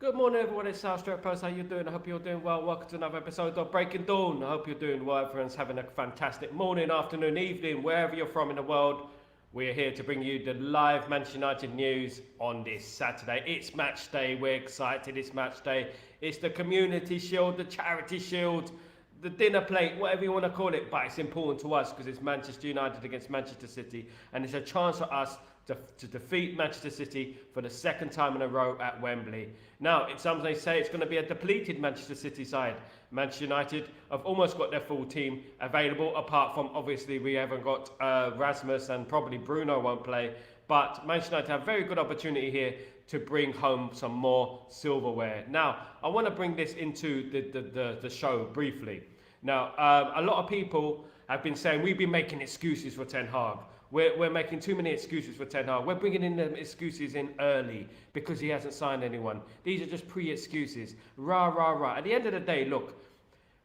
Good morning, everyone. It's Sal Post. How you doing? I hope you're doing well. Welcome to another episode of Breaking Dawn. I hope you're doing well. Everyone's having a fantastic morning, afternoon, evening, wherever you're from in the world. We're here to bring you the live Manchester United news on this Saturday. It's match day. We're excited. It's match day. It's the Community Shield, the Charity Shield, the dinner plate, whatever you want to call it. But it's important to us because it's Manchester United against Manchester City, and it's a chance for us to defeat Manchester City for the second time in a row at Wembley. Now, some may say it's going to be a depleted Manchester City side. Manchester United have almost got their full team available, apart from obviously we haven't got Rasmus, and probably Bruno won't play. But Manchester United have a very good opportunity here to bring home some more silverware. Now, I want to bring this into the show briefly. Now, a lot of people have been saying we've been making excuses for Ten Hag. We're making too many excuses for Ten Hag. We're bringing in the excuses in early because he hasn't signed anyone. These are just pre-excuses. Rah, rah, rah. At the end of the day, look,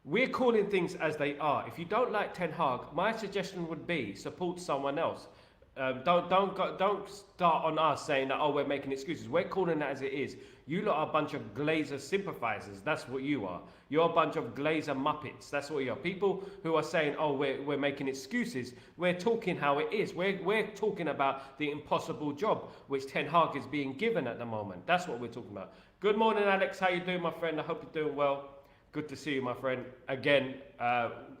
we're calling things as they are. If you don't like Ten Hag, my suggestion would be support someone else. Don't start on us saying that, oh, we're making excuses. We're calling it as it is. You lot are a bunch of Glazer sympathizers. That's what you are. You're a bunch of Glazer muppets. That's what you are. People who are saying, oh, we're making excuses. We're talking how it is. We're talking about the impossible job which Ten Hag is being given at the moment. That's what we're talking about. Good morning, Alex. How you doing, my friend? I hope you're doing well. Good to see you, my friend. Again,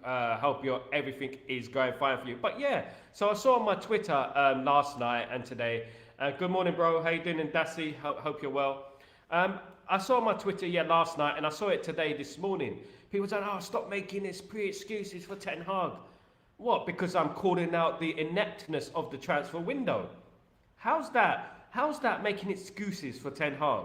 hope everything is going fine for you. But yeah, so I saw on my Twitter last night and today. Good morning, bro. How you doing, and Dassie? Hope you're well. I saw on my Twitter last night, and I saw it today this morning. People saying, "Oh, stop making this pre-excuses for Ten Hag." What? Because I'm calling out the ineptness of the transfer window. How's that? How's that making excuses for Ten Hag?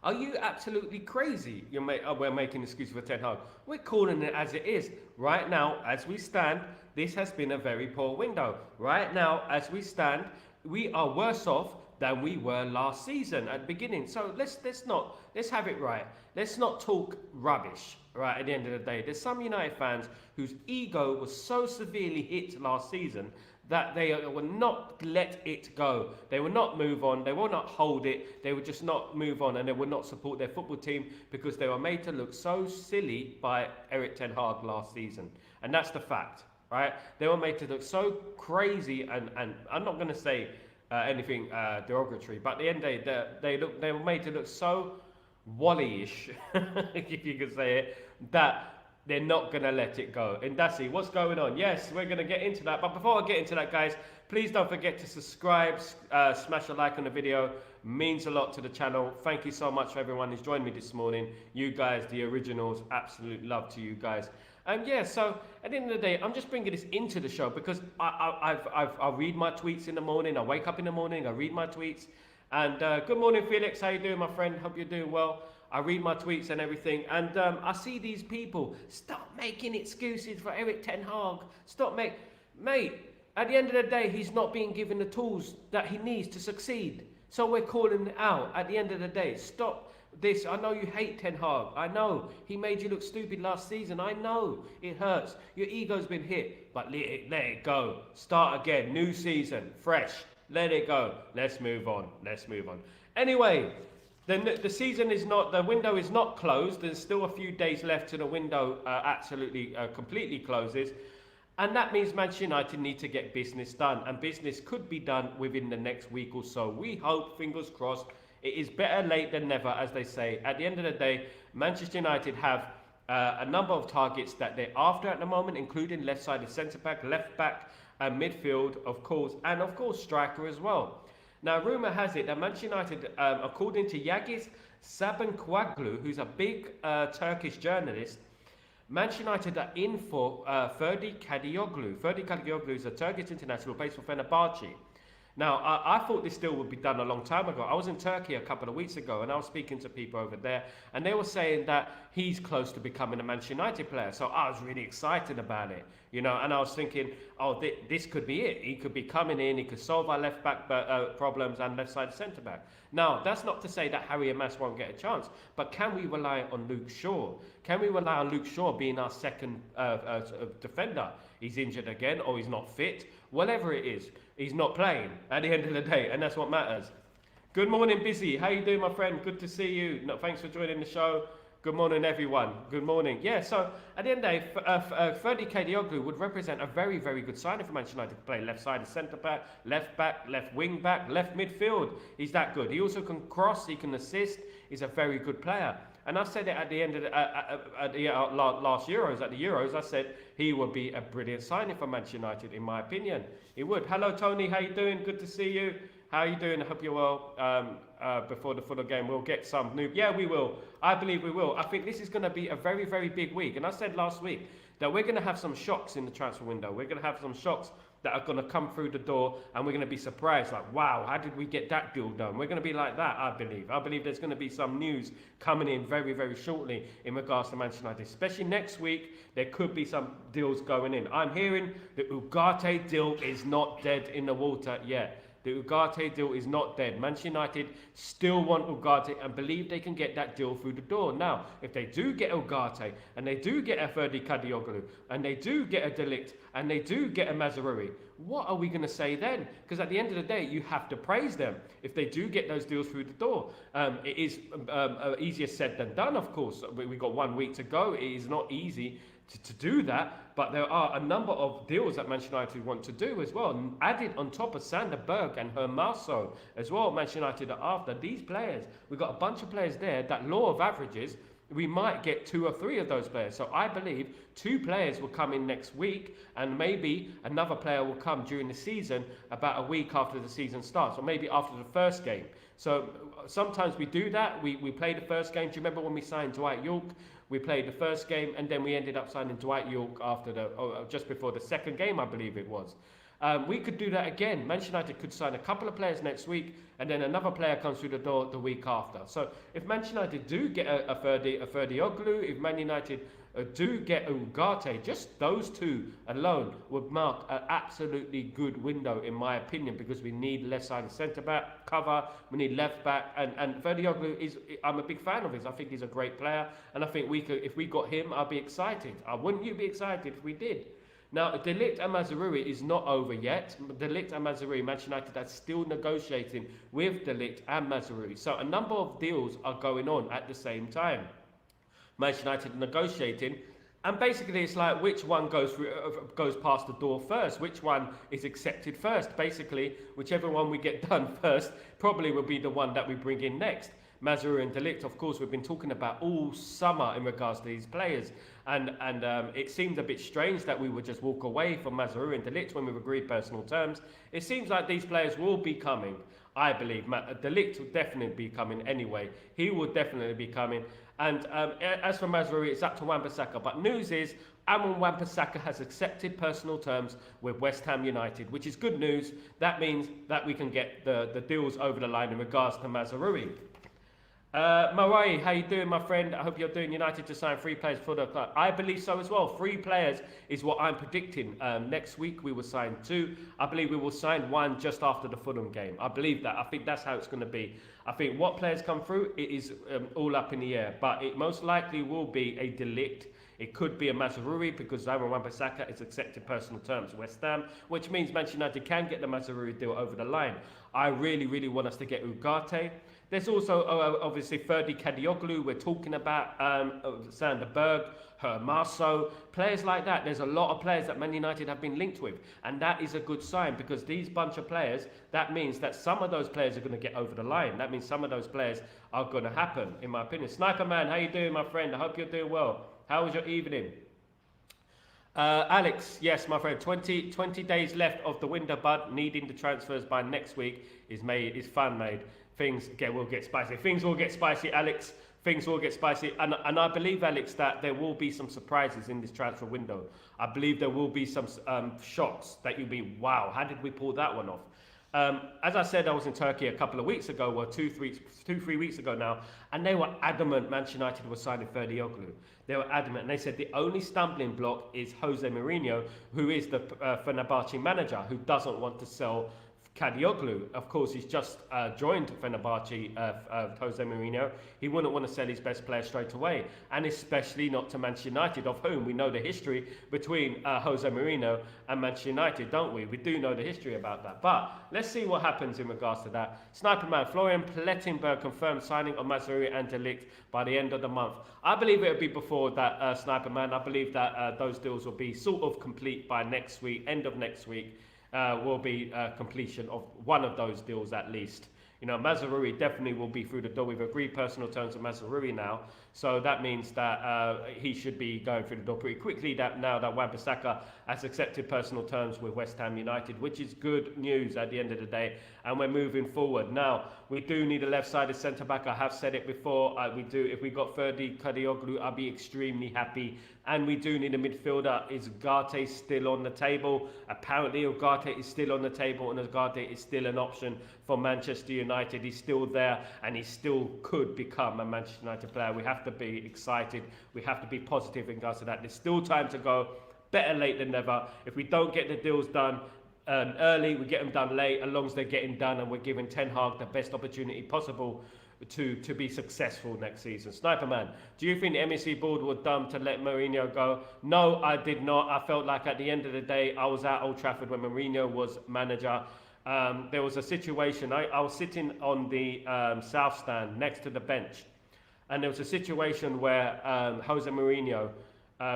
Are you absolutely crazy? We're making excuses for Ten Hag. We're calling it as it is. Right now, as we stand, this has been a very poor window. Right now, as we stand, we are worse off than we were last season at the beginning. So let's have it right. Let's not talk rubbish, right, at the end of the day. There's some United fans whose ego was so severely hit last season that they will not let it go. They will not move on. They will not hold it. They will just not move on, and they will not support their football team because they were made to look so silly by Erik Ten Hag last season. And that's the fact, right? They were made to look so crazy, and I'm not going to say anything derogatory, but at the end of the day, they were made to look so Wally-ish, if you could say it, that they're not going to let it go. And Dassie, what's going on? Yes, we're going to get into that. But before I get into that, guys, please don't forget to subscribe, smash a like on the video. Means a lot to the channel. Thank you so much for everyone who's joined me this morning. You guys, the originals, absolute love to you guys. And yeah, so at the end of the day, I'm just bringing this into the show because I read my tweets in the morning. I wake up in the morning, I read my tweets. And good morning, Felix. How you doing, my friend? Hope you're doing well. I read my tweets and everything, and I see these people, stop making excuses for Erik Ten Hag. Mate, at the end of the day, he's not being given the tools that he needs to succeed. So we're calling it out at the end of the day. Stop this. I know you hate Ten Hag. I know. He made you look stupid last season. I know. It hurts. Your ego's been hit, but let it go. Start again. New season. Fresh. Let it go. Let's move on. Anyway, the season is not, the window is not closed. There's still a few days left till the window completely closes. And that means Manchester United need to get business done. And business could be done within the next week or so. We hope, fingers crossed, it is better late than never, as they say. At the end of the day, Manchester United have a number of targets that they're after at the moment, including left-sided centre-back, left-back, and midfield, of course, and of course striker as well. Now, rumour has it that Manchester United, according to Yagis Sabanquaglu, who's a big Turkish journalist, Manchester United are in for Ferdi Kadioglu. Ferdi Kadioglu is a Turkish international based for Fenerbahce. Now, I thought this deal would be done a long time ago. I was in Turkey a couple of weeks ago, and I was speaking to people over there, and they were saying that he's close to becoming a Manchester United player. So I was really excited about it, and I was thinking, oh, this could be it. He could be coming in, he could solve our left-back problems and left-side centre-back. Now, that's not to say that Harry and Mass won't get a chance, but can we rely on Luke Shaw? Can we rely on Luke Shaw being our second defender? He's injured again, or he's not fit. Whatever it is, he's not playing at the end of the day, and that's what matters. Good morning, Busy. How you doing, my friend? Good to see you. No, thanks for joining the show. Good morning, everyone. Good morning. Yeah, so at the end of the day, Ferdi Kadioglu would represent a very, very good signing for Manchester United to play left side of centre back, left wing back, left midfield. He's that good. He also can cross, he can assist. He's a very good player. And I said it at the end of last Euros, at the Euros, I said he would be a brilliant signing for Manchester United, in my opinion. He would. Hello, Tony. How you doing? Good to see you. How are you doing? I hope you're well. Before the Fulham game, we'll get some new. Yeah, we will. I believe we will. I think this is going to be a very, very big week. And I said last week that we're going to have some shocks in the transfer window. We're going to have some shocks that are going to come through the door, and we're going to be surprised. Like, wow, how did we get that deal done? We're going to be like that, I believe. I believe there's going to be some news coming in very, very shortly in regards to Manchester United. Especially next week, there could be some deals going in. I'm hearing the Ugarte deal is not dead in the water yet. The Ugarte deal is not dead. Manchester United still want Ugarte and believe they can get that deal through the door. Now, if they do get Ugarte and they do get a Ferdi Kadioglu and they do get a De Ligt and they do get a Mazraoui, what are we going to say then? Because at the end of the day, you have to praise them if they do get those deals through the door. It is easier said than done, of course. We've got 1 week to go. It is not easy to do that, but there are a number of deals that Manchester United want to do as well. Added on top of Sander Berg and Hermoso as well, Manchester United are after these players. We've got a bunch of players there. That law of averages, we might get 2 or 3 of those players. So I believe 2 players will come in next week, and maybe another player will come during the season about a week after the season starts, or maybe after the first game. So sometimes we do that. We play the first game. Do you remember when we signed Dwight York? We played the first game, and then we ended up signing Dwight York after just before the second game, I believe it was. We could do that again. Manchester United could sign a couple of players next week, and then another player comes through the door the week after. So if Manchester United do get a Ferdi, if Man United do get Ugarte, just those 2 alone would mark an absolutely good window, in my opinion, because we need left-sided centre-back cover, we need left-back, and Ferdi is, I'm a big fan of his. I think he's a great player, and I think we could, if we got him, I'd be excited. Wouldn't you be excited if we did? Now, De Ligt and Mazraoui is not over yet. De Ligt and Mazraoui, Manchester United are still negotiating with De Ligt and Mazraoui. So a number of deals are going on at the same time. Manchester United negotiating, and basically it's like which one goes past the door first, which one is accepted first. Basically, whichever one we get done first probably will be the one that we bring in next. Mazraoui and De Ligt, of course, we've been talking about all summer in regards to these players, and it seemed a bit strange that we would just walk away from Mazraoui and De Ligt when we've agreed personal terms. It seems like these players will be coming. I believe De Ligt will definitely be coming anyway. He will definitely be coming. And as for Mazraoui, it's up to Wan-Bissaka. But news is, Aaron Wan-Bissaka has accepted personal terms with West Ham United, which is good news. That means that we can get the deals over the line in regards to Mazraoui. Marai, how you doing, my friend? I hope you're doing. United to sign 3 players for the club. I believe so as well. 3 players is what I'm predicting. Next week we will sign 2. I believe we will sign 1 just after the Fulham game. I believe that. I think that's how it's going to be. I think what players come through, it is all up in the air. But it most likely will be a De Ligt. It could be a Mazraoui because Aaron Wan-Bissaka has accepted personal terms with West Ham, which means Manchester United can get the Mazraoui deal over the line. I really, really want us to get Ugarte. There's also, obviously, Ferdi Kadioglu. We're talking about Sander Berg, Hermoso, players like that. There's a lot of players that Man United have been linked with. And that is a good sign because these bunch of players, that means that some of those players are going to get over the line. That means some of those players are going to happen, in my opinion. Sniper Man, how you doing, my friend? I hope you're doing well. How was your evening? Alex, yes, my friend, 20 days left of the window, bud. Needing the transfers by next week is fun made. Things will get spicy. Things will get spicy, Alex. Things will get spicy. And I believe, Alex, that there will be some surprises in this transfer window. I believe there will be some shocks that you'll be, wow, how did we pull that one off? As I said, I was in Turkey a couple of weeks ago, or 3 weeks ago now, and they were adamant Manchester United was signing Ferdi. They were adamant, and they said the only stumbling block is Jose Mourinho, who is the Fenerbahce manager, who doesn't want to sell Kadioglu. Of course, he's just joined Fenerbahce, Jose Mourinho. He wouldn't want to sell his best player straight away, and especially not to Manchester United, of whom we know the history between Jose Mourinho and Manchester United, don't we? We do know the history about that. But let's see what happens in regards to that. Sniper Man, Florian Plettenberg confirmed signing of Mazraoui and De Ligt by the end of the month. I believe it will be before that, Sniper Man. I believe that those deals will be sort of complete by next week, end of next week. Will be completion of one of those deals at least. You know, Mazraoui definitely will be through the door. We've agreed personal terms with Mazraoui now, so that means that he should be going through the door pretty quickly. That now that Wan-Bissaka has accepted personal terms with West Ham United, which is good news at the end of the day, and we're moving forward. Now we do need a left-sided centre back. I have said it before. We do. If we got Ferdi, Kadioglu, I'll be extremely happy. And we do need a midfielder. Is Ugarte still on the table? Apparently Ugarte is still on the table, and Ugarte is still an option for Manchester United. He's still there, and he still could become a Manchester United player. We have to be excited. We have to be positive in regards to that. There's still time to go. Better late than never. If we don't get the deals done early, we get them done late, as long as they're getting done, and we're giving Ten Hag the best opportunity possible to be successful next season. Sniper Man, do you think the MEC board were dumb to let Mourinho go? No, I did not. I felt like at the end of the day, I was at Old Trafford when Mourinho was manager. There was a situation, I was sitting on the south stand next to the bench, and there was a situation where Jose Mourinho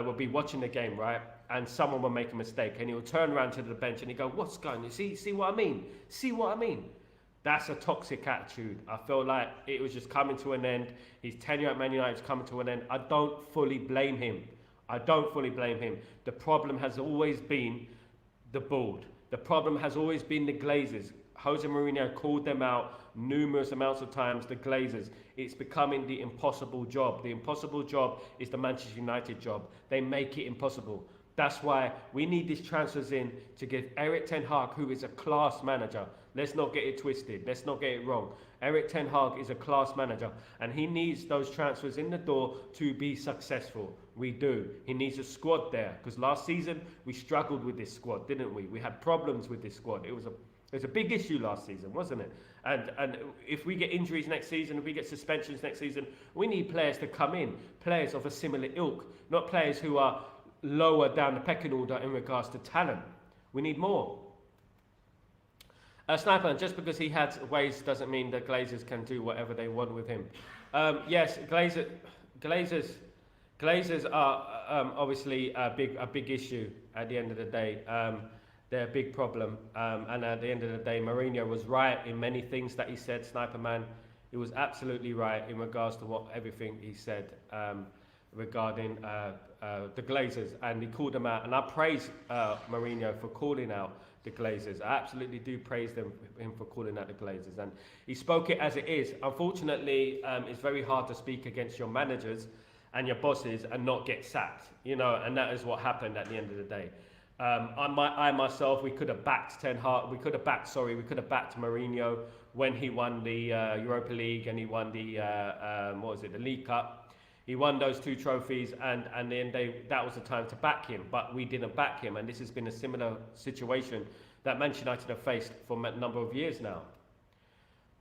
would be watching the game, right? And someone would make a mistake, and he would turn around to the bench and he'd go, "What's going on? See what I mean? See what I mean?" That's a toxic attitude. I feel like it was just coming to an end. His tenure at Man United is coming to an end. I don't fully blame him. I don't fully blame him. The problem has always been the board. The problem has always been the Glazers. Jose Mourinho called them out numerous amounts of times, the Glazers. It's becoming the impossible job. The impossible job is the Manchester United job. They make it impossible. That's why we need these transfers in to give Erik Ten Hag, who is a class manager. Let's not get it twisted. Let's not get it wrong. Erik Ten Hag is a class manager, and he needs those transfers in the door to be successful. We do. He needs a squad there, because last season we struggled with this squad, didn't we? We had problems with this squad. It was a big issue last season, wasn't it? And if we get injuries next season, if we get suspensions next season, we need players to come in, players of a similar ilk, not players who are lower down the pecking order in regards to talent. We need more. Sniper, just because he had ways doesn't mean that Glazers can do whatever they want with him. Yes, Glazers are obviously a big issue at the end of the day. They're a big problem, and at the end of the day, Mourinho was right in many things that he said. Sniper Man, he was absolutely right in regards to everything he said regarding the Glazers, and he called them out. And I praise Mourinho for calling out the Glazers. I absolutely do praise him for calling out the Glazers, and he spoke it as it is. Unfortunately, it's very hard to speak against your managers and your bosses and not get sacked, you know, and that is what happened at the end of the day. I myself, we could have backed Ten Hag. We could have backed Mourinho when he won the Europa League and he won the the League Cup. He won those two trophies, and then that was the time to back him, but we didn't back him, and this has been a similar situation that Manchester United have faced for a number of years now.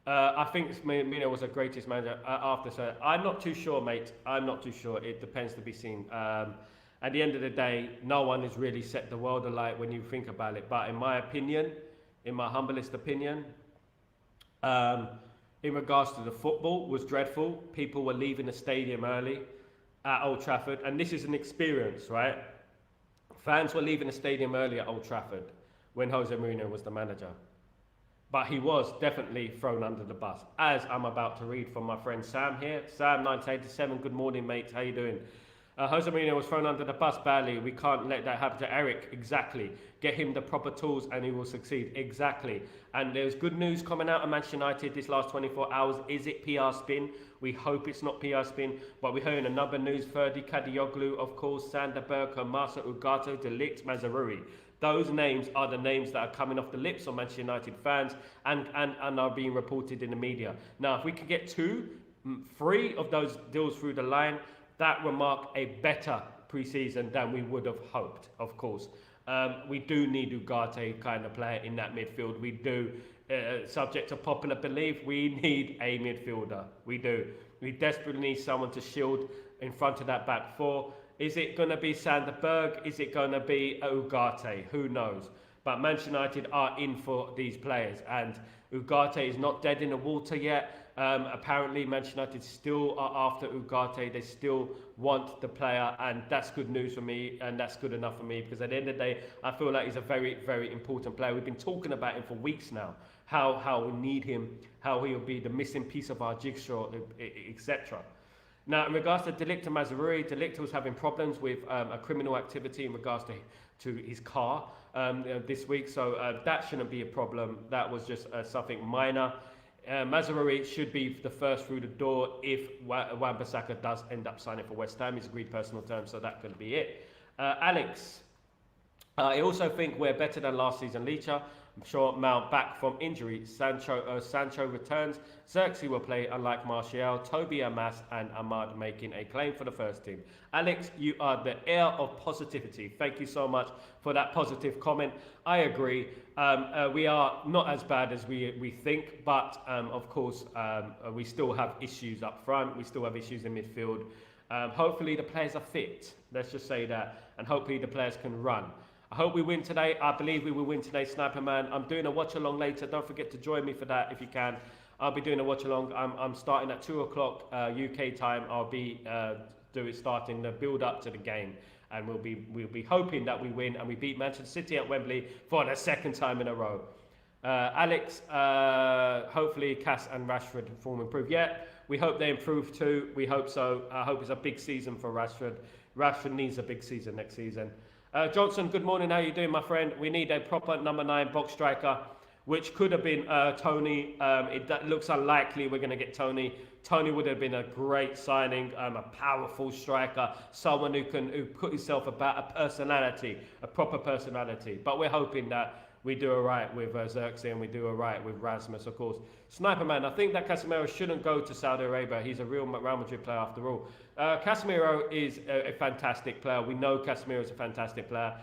I think Mourinho was the greatest manager after, so I'm not too sure, mate. I'm not too sure. It depends to be seen. At the end of the day, no one has really set the world alight when you think about it, but in my opinion, in my humblest opinion, in regards to the football, was dreadful. People were leaving the stadium early at Old Trafford, and this is an experience, right? Fans were leaving the stadium early at Old Trafford when Jose Mourinho was the manager. But he was definitely thrown under the bus, as I'm about to read from my friend Sam here. Sam, 1987, good morning, mate. How you doing? Jose Mourinho was thrown under the bus badly. We can't let that happen to Eric. Exactly. Get him the proper tools and he will succeed. Exactly. And there's good news coming out of Manchester United this last 24 hours. Is it PR spin? We hope it's not PR spin. But we're hearing another news. Ferdi, Kadioglu, of course, Sander Berge, Masa, Ugarte, De Ligt, Mazraoui. Those names are the names that are coming off the lips of Manchester United fans and are being reported in the media. Now, if we could get 3 of those deals through the line, that will mark a better pre-season than we would have hoped, of course. We do need Ugarte kind of player in that midfield. We do, subject to popular belief, we need a midfielder. We do. We desperately need someone to shield in front of that back four. Is it going to be Sander Berg? Is it going to be Ugarte? Who knows? But Manchester United are in for these players, and Ugarte is not dead in the water yet. Apparently, Manchester United still are after Ugarte. They still want the player, and that's good news for me, and that's good enough for me, because at the end of the day, I feel like he's a very, very important player. We've been talking about him for weeks now, how we need him, how he'll be the missing piece of our jigsaw, etc. Now, in regards to De Ligt and Mazraoui, De Ligt was having problems with a criminal activity in regards to his car this week, so that shouldn't be a problem. That was just something minor. Mazraoui should be the first through the door if Wan-Bissaka does end up signing for West Ham. He's agreed personal terms, so that could be it. Alex, I also think we're better than last season, Licha. I'm sure Mount back from injury. Sancho returns. Xerxes will play, unlike Martial. Toby Amas and Ahmad making a claim for the first team. Alex, you are the heir of positivity. Thank you so much for that positive comment. I agree. We are not as bad as we think, but of course, we still have issues up front. We still have issues in midfield. Hopefully the players are fit. Let's just say that. And hopefully the players can run. I hope we win today. I believe we will win today, Sniper Man. I'm doing a watch along later. Don't forget to join me for that if you can. I'll be doing a watch along. I'm starting at 2 o'clock UK time. I'll be starting the build up to the game, and we'll be hoping that we win and we beat Manchester City at Wembley for the second time in a row. Alex, hopefully Cass and Rashford form improve. Yeah, we hope they improve too. We hope so. I hope it's a big season for Rashford. Rashford needs a big season next season. Johnson, good morning. How you doing, my friend? We need a proper number 9 box striker, which could have been Tony. It looks unlikely we're going to get Tony. Tony would have been a great signing, a powerful striker, someone who put himself about a personality, a proper personality. But we're hoping that we do all right with Xerxes and we do all right with Rasmus, of course. Sniper Man, I think that Casemiro shouldn't go to Saudi Arabia. He's a real Real Madrid player after all. Casemiro is a fantastic player. We know Casemiro is a fantastic player.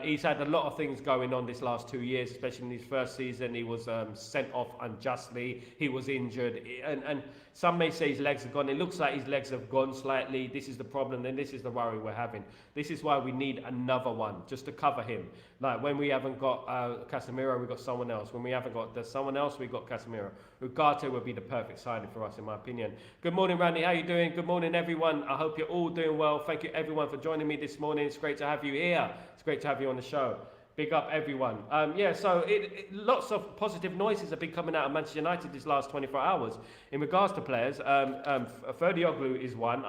He's had a lot of things going on this last 2 years, especially in his first season. He was sent off unjustly. He was injured. And some may say his legs are gone. It looks like his legs have gone slightly. This is the problem, and this is the worry we're having. This is why we need another one, just to cover him. Like when we haven't got Casemiro, we've got someone else. When we haven't got someone else, we've got Casemiro. Ugarte would be the perfect signing for us, in my opinion. Good morning, Randy. How you doing? Good morning, everyone. I hope you're all doing well. Thank you, everyone, for joining me this morning. It's great to have you here. It's great to have you on the show. Big up, everyone. So lots of positive noises have been coming out of Manchester United these last 24 hours in regards to players. Ferdi is one.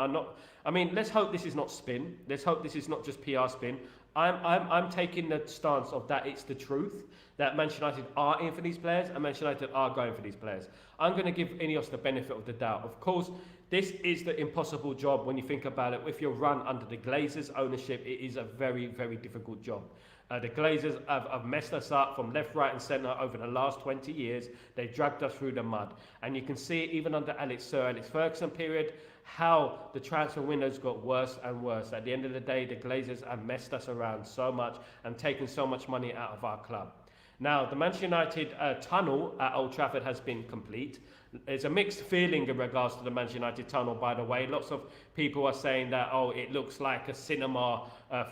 Let's hope this is not spin. Let's hope this is not just PR spin. I'm taking the stance of that it's the truth, that Manchester United are in for these players and Manchester United are going for these players. I'm going to give Ineos the benefit of the doubt. Of course, this is the impossible job when you think about it. If you're run under the Glazers' ownership, it is a very, very difficult job. The Glazers have messed us up from left, right and centre over the last 20 years. They dragged us through the mud. And you can see it even under Sir Alex Ferguson period, how the transfer windows got worse and worse. At the end of the day, the Glazers have messed us around so much and taken so much money out of our club. Now, the Manchester United tunnel at Old Trafford has been complete. There's a mixed feeling in regards to the Manchester United tunnel, by the way. Lots of people are saying that, it looks like a cinema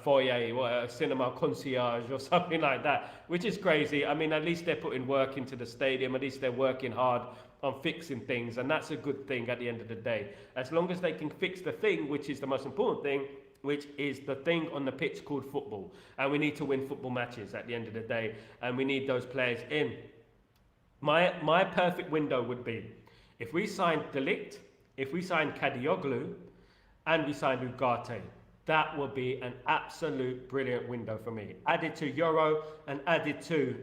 foyer or a cinema concierge or something like that, which is crazy. I mean, at least they're putting work into the stadium. At least they're working hard on fixing things, and that's a good thing at the end of the day. As long as they can fix the thing, which is the most important thing, which is the thing on the pitch called football. And we need to win football matches at the end of the day, and we need those players in. My perfect window would be if we signed De Ligt, if we signed Kadioglu, and we signed Ugarte. That would be an absolute brilliant window for me. Added to Euro and added to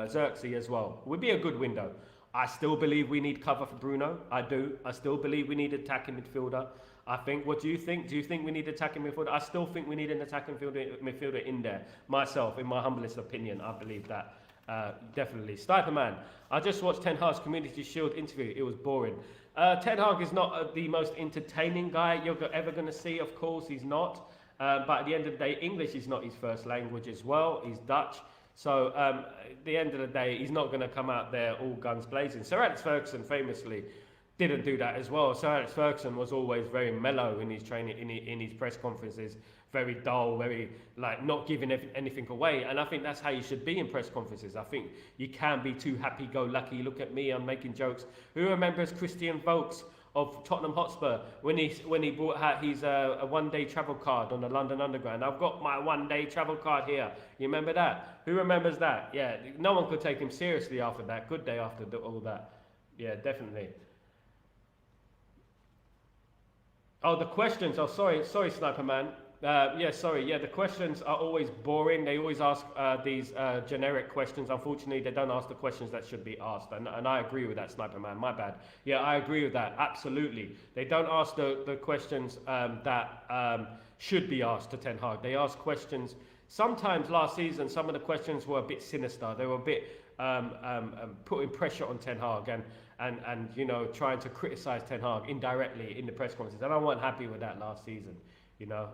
Xerxes as well. Would be a good window. I still believe we need cover for Bruno. I do. I still believe we need attacking midfielder. I think, what do you think? Do you think we need attacking midfielder? I still think we need an attacking midfielder in there. Myself, in my humblest opinion, I believe that. Definitely. Sniper Man, I just watched Ten Hag's Community Shield interview. It was boring. Ten Hag is not the most entertaining guy you're ever going to see. Of course, he's not. But at the end of the day, English is not his first language as well. He's Dutch. So at the end of the day, he's not going to come out there all guns blazing. Sir Alex Ferguson famously didn't do that as well. Sir Alex Ferguson was always very mellow in his training, in his press conferences, very dull, very like not giving anything away. And I think that's how you should be in press conferences. I think you can be too happy-go-lucky. Look at me, I'm making jokes. Who remembers Christian Vokes of Tottenham Hotspur when he brought out his a one-day travel card on the London Underground? I've got my one-day travel card here. You remember that? Who remembers that? Yeah, no one could take him seriously after that, could they? After all that, yeah, definitely. Oh, the questions. Oh, sorry, Sniper Man. Yeah, sorry. Yeah, the questions are always boring. They always ask these generic questions. Unfortunately, they don't ask the questions that should be asked. And I agree with that, Sniper Man. My bad. Yeah, I agree with that. Absolutely. They don't ask the questions that should be asked to Ten Hag. They ask questions. Sometimes last season, some of the questions were a bit sinister. They were a bit putting pressure on Ten Hag and you know, trying to criticise Ten Hag indirectly in the press conferences. And I wasn't happy with that last season. You know,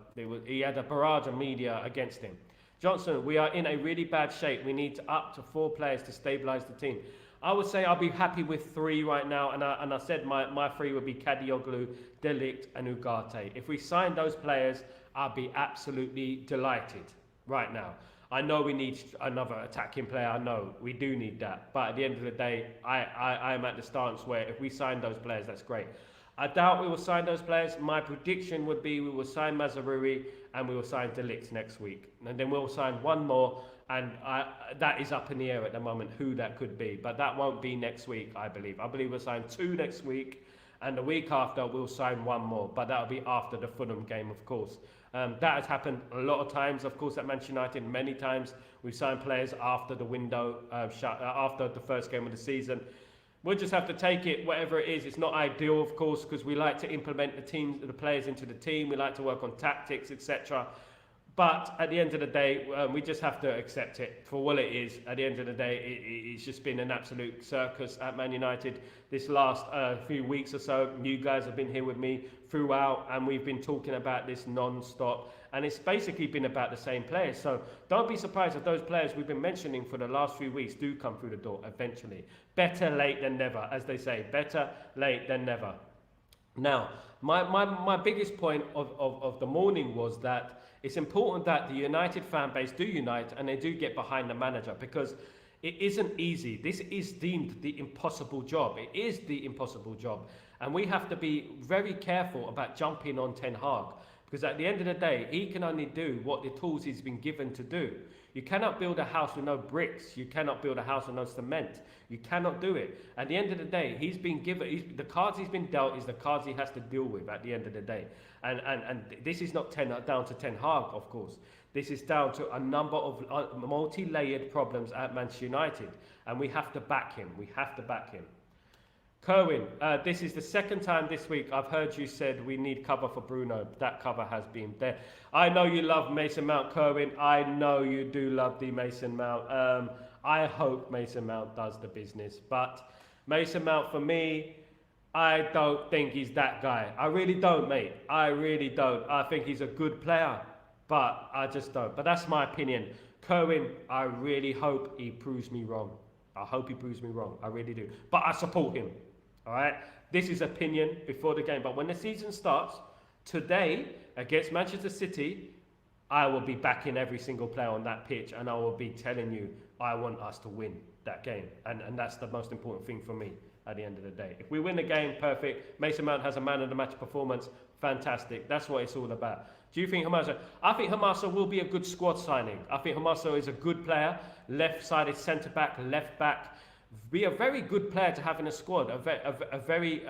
he had a barrage of media against him. Johnson, we are in a really bad shape. We need up to 4 players to stabilise the team. I would say I'll be happy with 3 right now. And I said my 3 would be Kadioglu, De Ligt and Ugarte. If we sign those players, I'll be absolutely delighted right now. I know we need another attacking player. I know we do need that. But at the end of the day, I am at the stance where if we sign those players, that's great. I doubt we will sign those players. My prediction would be we will sign Mazraoui and we will sign De Ligt next week. And then we'll sign 1 more. And that is up in the air at the moment, who that could be. But that won't be next week, I believe. I believe we'll sign 2 next week. And the week after, we'll sign 1 more. But that'll be after the Fulham game, of course. That has happened a lot of times, of course, at Manchester United. Many times we've signed players after the window, after the first game of the season. We'll just have to take it, whatever it is. It's not ideal, of course, because we like to implement the players into the team. We like to work on tactics, etc. But at the end of the day, we just have to accept it for what it is. At the end of the day, it's just been an absolute circus at Man United this last few weeks or so. You guys have been here with me throughout, and we've been talking about this non-stop. And it's basically been about the same players. So don't be surprised if those players we've been mentioning for the last few weeks do come through the door eventually. Better late than never, as they say. Better late than never. Now, my biggest point of the morning was that it's important that the United fan base do unite and they do get behind the manager, because it isn't easy. This is deemed the impossible job. It is the impossible job. And we have to be very careful about jumping on Ten Hag, because at the end of the day, he can only do what the tools he's been given to do. You cannot build a house with no bricks. You cannot build a house with no cement. You cannot do it. At the end of the day, he's been given, the cards he's been dealt is the cards he has to deal with at the end of the day. And this is not down to Ten Hag, of course. This is down to a number of multi-layered problems at Manchester United. And we have to back him. We have to back him. Kerwin, this is the second time this week I've heard you said we need cover for Bruno. That cover has been there. I know you love Mason Mount, Kerwin. I know you do love the Mason Mount. I hope Mason Mount does the business. But Mason Mount, for me, I don't think he's that guy. I really don't, mate. I really don't. I think he's a good player, but I just don't. But that's my opinion. Kerwin, I really hope he proves me wrong. I hope he proves me wrong. I really do. But I support him. All right, this is opinion before the game. But when the season starts, today against Manchester City, I will be backing every single player on that pitch, and I will be telling you I want us to win that game. And that's the most important thing for me at the end of the day. If we win the game, perfect. Mason Mount has a man of the match performance, fantastic. That's what it's all about. Do you think Hamaso? I think Hamaso will be a good squad signing. I think Hamaso is a good player, left-sided centre-back, left-back. Be a very good player to have in a squad, a very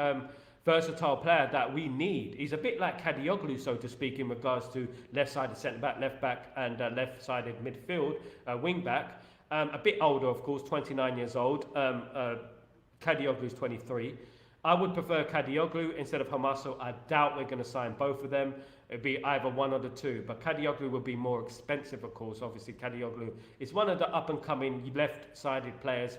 versatile player that we need. He's a bit like Kadioglu, so to speak, in regards to left-sided centre-back, left-back and left-sided midfield, wing-back. A bit older, of course, 29 years old. Kadioglu's 23. I would prefer Kadioglu instead of Hamaso. I doubt we're going to sign both of them. It'd be either one or the two. But Kadioglu will be more expensive, of course. Obviously, Kadioglu is one of the up-and-coming left-sided players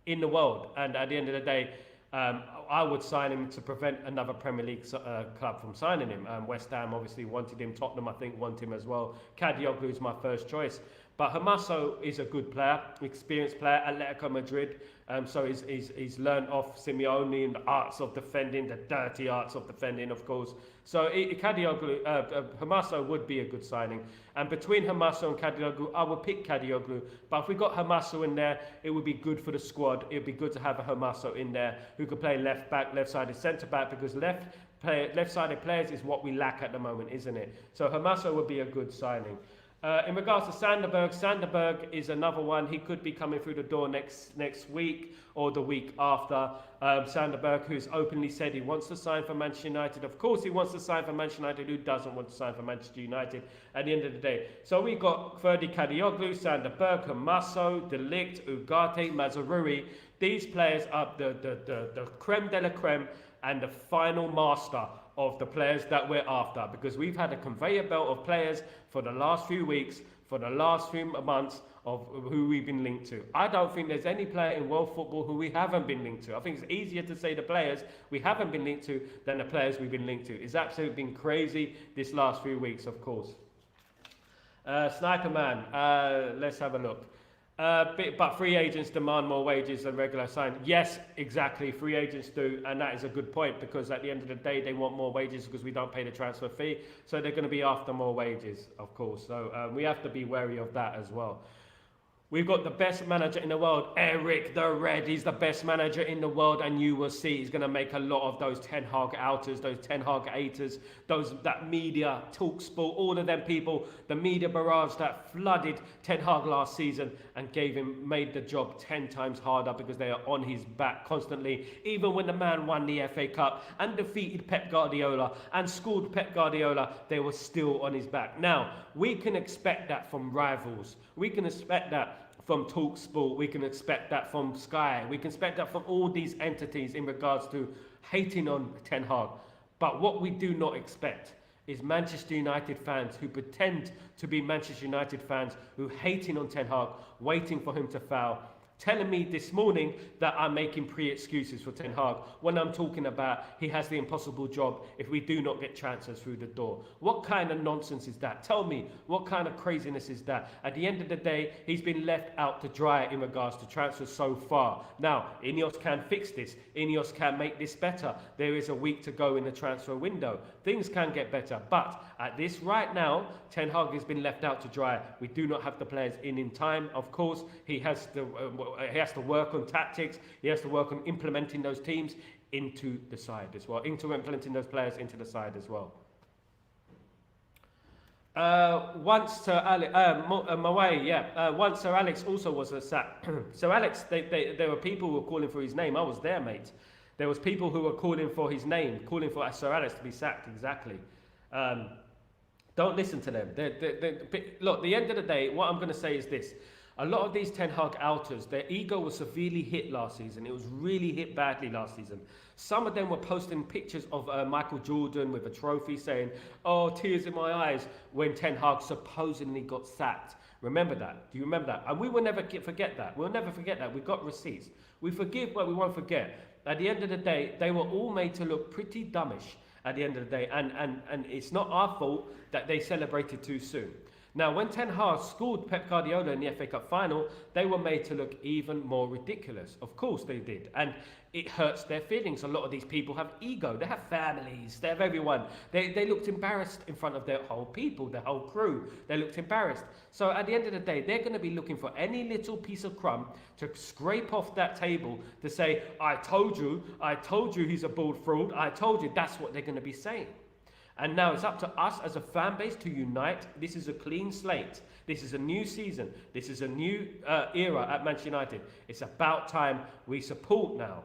in the world. And at the end of the day, I would sign him to prevent another Premier League club from signing him. West Ham obviously wanted him. Tottenham, I think, want him as well. Kadioglu is my first choice. But Hamaso is a good player, experienced player, Atletico Madrid. So he's learned off Simeone in the arts of defending, the dirty arts of defending, of course. So Hamaso would be a good signing. And between Hamaso and Kadioglu, I would pick Kadioglu. But if we got Hamaso in there, it would be good for the squad. It would be good to have a Hamaso in there who could play left back, left-sided centre-back, because left-sided players is what we lack at the moment, isn't it? So Hamaso would be a good signing. In regards to Sanderberg is another one. He could be coming through the door next week or the week after. Sanderberg, who's openly said he wants to sign for Manchester United. Of course, he wants to sign for Manchester United. Who doesn't want to sign for Manchester United at the end of the day? So we got Ferdi, Kadioglu, Sanderberg, Hamaso, De Ligt, Ugarte, Mazraoui. These players are the creme de la creme and the final master of the players that we're after, because we've had a conveyor belt of players for the last few weeks, for the last few months of who we've been linked to. I don't think there's any player in world football who we haven't been linked to. I think it's easier to say the players we haven't been linked to than the players we've been linked to. It's absolutely been crazy this last few weeks, of course. Sniper Man, let's have a look. But free agents demand more wages than regular sign. Yes, exactly. Free agents do, and that is a good point, because at the end of the day, they want more wages because we don't pay the transfer fee. So they're going to be after more wages, of course. So we have to be wary of that as well. We've got the best manager in the world, Eric the Red. He's the best manager in the world, and you will see he's going to make a lot of those Ten Hag outers, those Ten Hag haters, that media, TalkSport, all of them people, the media barrage that flooded Ten Hag last season and made the job 10 times harder, because they are on his back constantly. Even when the man won the FA Cup and defeated Pep Guardiola and schooled Pep Guardiola, they were still on his back. Now, we can expect that from rivals. We can expect that from TalkSport, we can expect that from Sky, we can expect that from all these entities in regards to hating on Ten Hag. But what we do not expect is Manchester United fans who pretend to be Manchester United fans, who hating on Ten Hag, waiting for him to foul, telling me this morning that I'm making pre-excuses for Ten Hag when I'm talking about he has the impossible job if we do not get transfers through the door. What kind of nonsense is that? Tell me, what kind of craziness is that? At the end of the day, he's been left out to dry in regards to transfers so far. Now, Ineos can fix this. Ineos can make this better. There is a week to go in the transfer window. Things can get better, but at this right now, Ten Hag has been left out to dry. We do not have the players in time. Of course, he has to work on tactics. He has to work on implementing those teams into the side as well, implementing those players into the side as well. Once Sir Alex also was a sack. So Alex, there were people who were calling for his name. I was there, mate. There was people who were calling for his name, calling for Sir Alex to be sacked. Exactly. Don't listen to them. Look, at the end of the day, what I'm going to say is this. A lot of these Ten Hag outers, their ego was severely hit last season. It was really hit badly last season. Some of them were posting pictures of Michael Jordan with a trophy saying, "Oh, tears in my eyes," when Ten Hag supposedly got sacked. Remember that? Do you remember that? And we will never forget that. We'll never forget that. We've got receipts. We forgive, but we won't forget. At the end of the day, they were all made to look pretty dumbish at the end of the day. And it's not our fault that they celebrated too soon. Now, when Ten Hag schooled Pep Guardiola in the FA Cup final, they were made to look even more ridiculous. Of course they did. And it hurts their feelings. A lot of these people have ego. They have families. They have everyone. They looked embarrassed in front of their whole people, their whole crew. They looked embarrassed. So at the end of the day, they're going to be looking for any little piece of crumb to scrape off that table to say, I told you he's a bald fraud. I told you. That's what they're going to be saying. And now it's up to us as a fan base to unite. This is a clean slate. This is a new season. This is a new era at Manchester United. It's about time we support now.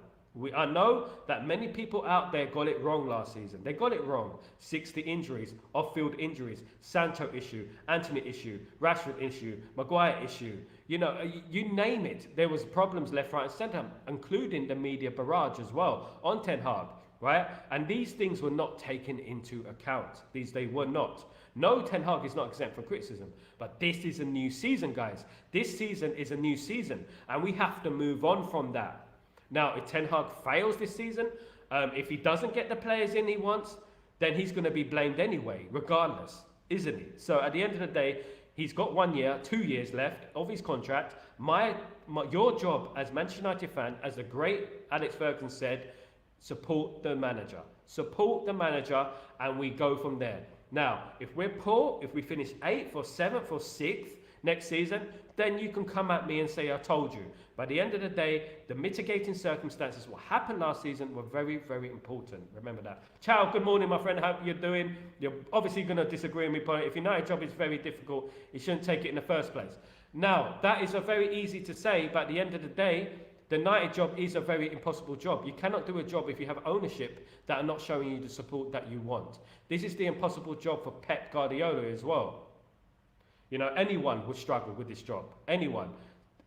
I know that many people out there got it wrong last season. They got it wrong. 60 injuries, off-field injuries, Sancho issue, Anthony issue, Rashford issue, Maguire issue. You know, you name it. There was problems left, right and centre, including the media barrage as well on Ten Hag. Right? And these things were not taken into account. They were not. No, Ten Hag is not exempt from criticism. But this is a new season, guys. This season is a new season. And we have to move on from that. Now, if Ten Hag fails this season, if he doesn't get the players in he wants, then he's going to be blamed anyway, regardless, isn't he? So at the end of the day, he's got 1 year, 2 years left of his contract. Your job as Manchester United fan, as the great Alex Ferguson said, support the manager. Support the manager, and we go from there. Now, if we're poor, if we finish 8th or 7th or 6th next season, then you can come at me and say, I told you. By the end of the day, the mitigating circumstances, what happened last season, were very, very important. Remember that. Ciao, good morning, my friend. How you're doing? You're obviously going to disagree with me, but if your night job is very difficult, you shouldn't take it in the first place. Now, that is a very easy to say, but at the end of the day, the United job is a very impossible job. You cannot do a job if you have ownership that are not showing you the support that you want. This is the impossible job for Pep Guardiola as well. You know, anyone would struggle with this job. Anyone.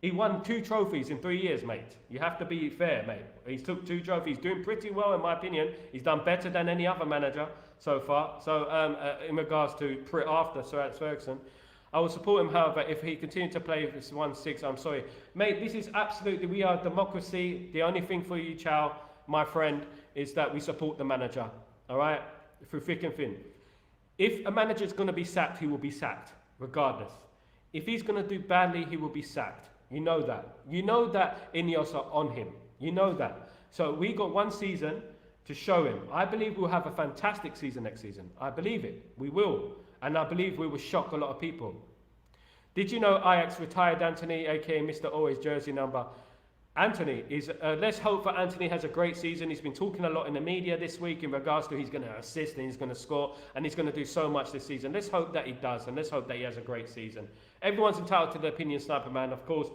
He won 2 trophies in 3 years, mate. You have to be fair, mate. He's took 2 trophies. Doing pretty well, in my opinion. He's done better than any other manager so far. So, in regards to after Sir Alex Ferguson, I will support him, however, if he continues to play this 1-6. I'm sorry. Mate, this is absolutely, we are a democracy. The only thing for you, Chow, my friend, is that we support the manager. All right? Through thick and thin. If a manager is going to be sacked, he will be sacked, regardless. If he's going to do badly, he will be sacked. You know that. You know that Ineos are on him. You know that. So we got 1 season to show him. I believe we'll have a fantastic season next season. I believe it. We will. And I believe we will shock a lot of people. Did you know Ajax retired Anthony, aka Mr. Always jersey number? Anthony is, let's hope for Anthony has a great season. He's been talking a lot in the media this week in regards to he's going to assist and he's going to score and he's going to do so much this season. Let's hope that he does, and let's hope that he has a great season. Everyone's entitled to their opinion, Sniper Man. Of course,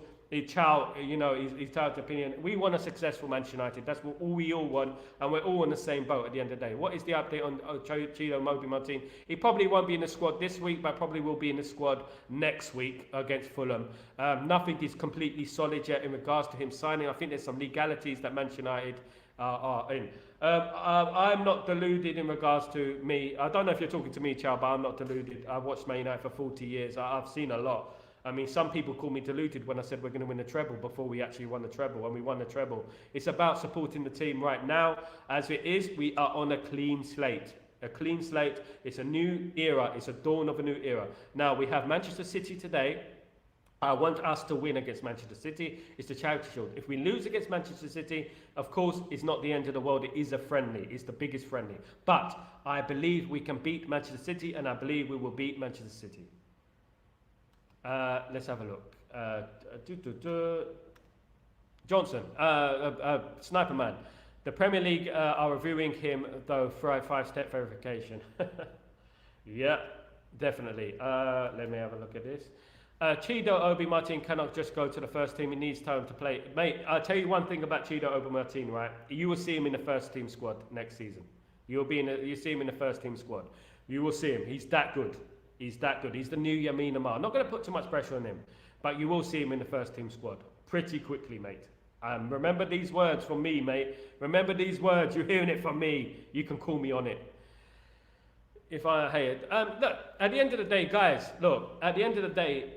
Chow, you know, he's entitled to opinion. We want a successful Manchester United. That's what we all want, and we're all in the same boat at the end of the day. What is the update on Chido Moby Martin? He probably won't be in the squad this week, but probably will be in the squad next week against Fulham. Nothing is completely solid yet in regards to him signing. I think there's some legalities that Manchester United are in. I'm not deluded in regards to me. I don't know if you're talking to me, Chow, but I'm not deluded. I've watched Man United for 40 years. I've seen a lot. I mean, some people call me deluded when I said we're going to win the treble before we actually won the treble, and we won the treble. It's about supporting the team right now. As it is, we are on a clean slate. A clean slate. It's a new era. It's a dawn of a new era. Now, we have Manchester City today. I want us to win against Manchester City. It's the Charity Shield. If we lose against Manchester City, of course, it's not the end of the world. It is a friendly. It's the biggest friendly. But I believe we can beat Manchester City, and I believe we will beat Manchester City. Let's have a look. Johnson, Sniper Man. The Premier League are reviewing him, though, for a 5-step verification. Yeah, definitely. Let me have a look at this. Chido Obi Martin cannot just go to the first team. He needs time to play. Mate, I'll tell you one thing about Chido Obi Martin, right? You will see him in the first team squad next season. You see him in the first team squad. You will see him. He's that good. He's that good. He's the new Yamin Amar. I'm not going to put too much pressure on him, but you will see him in the first team squad pretty quickly, mate. Remember these words from me, mate. Remember these words. You're hearing it from me. You can call me on it. If I hate it. Look, at the end of the day, guys, look, at the end of the day,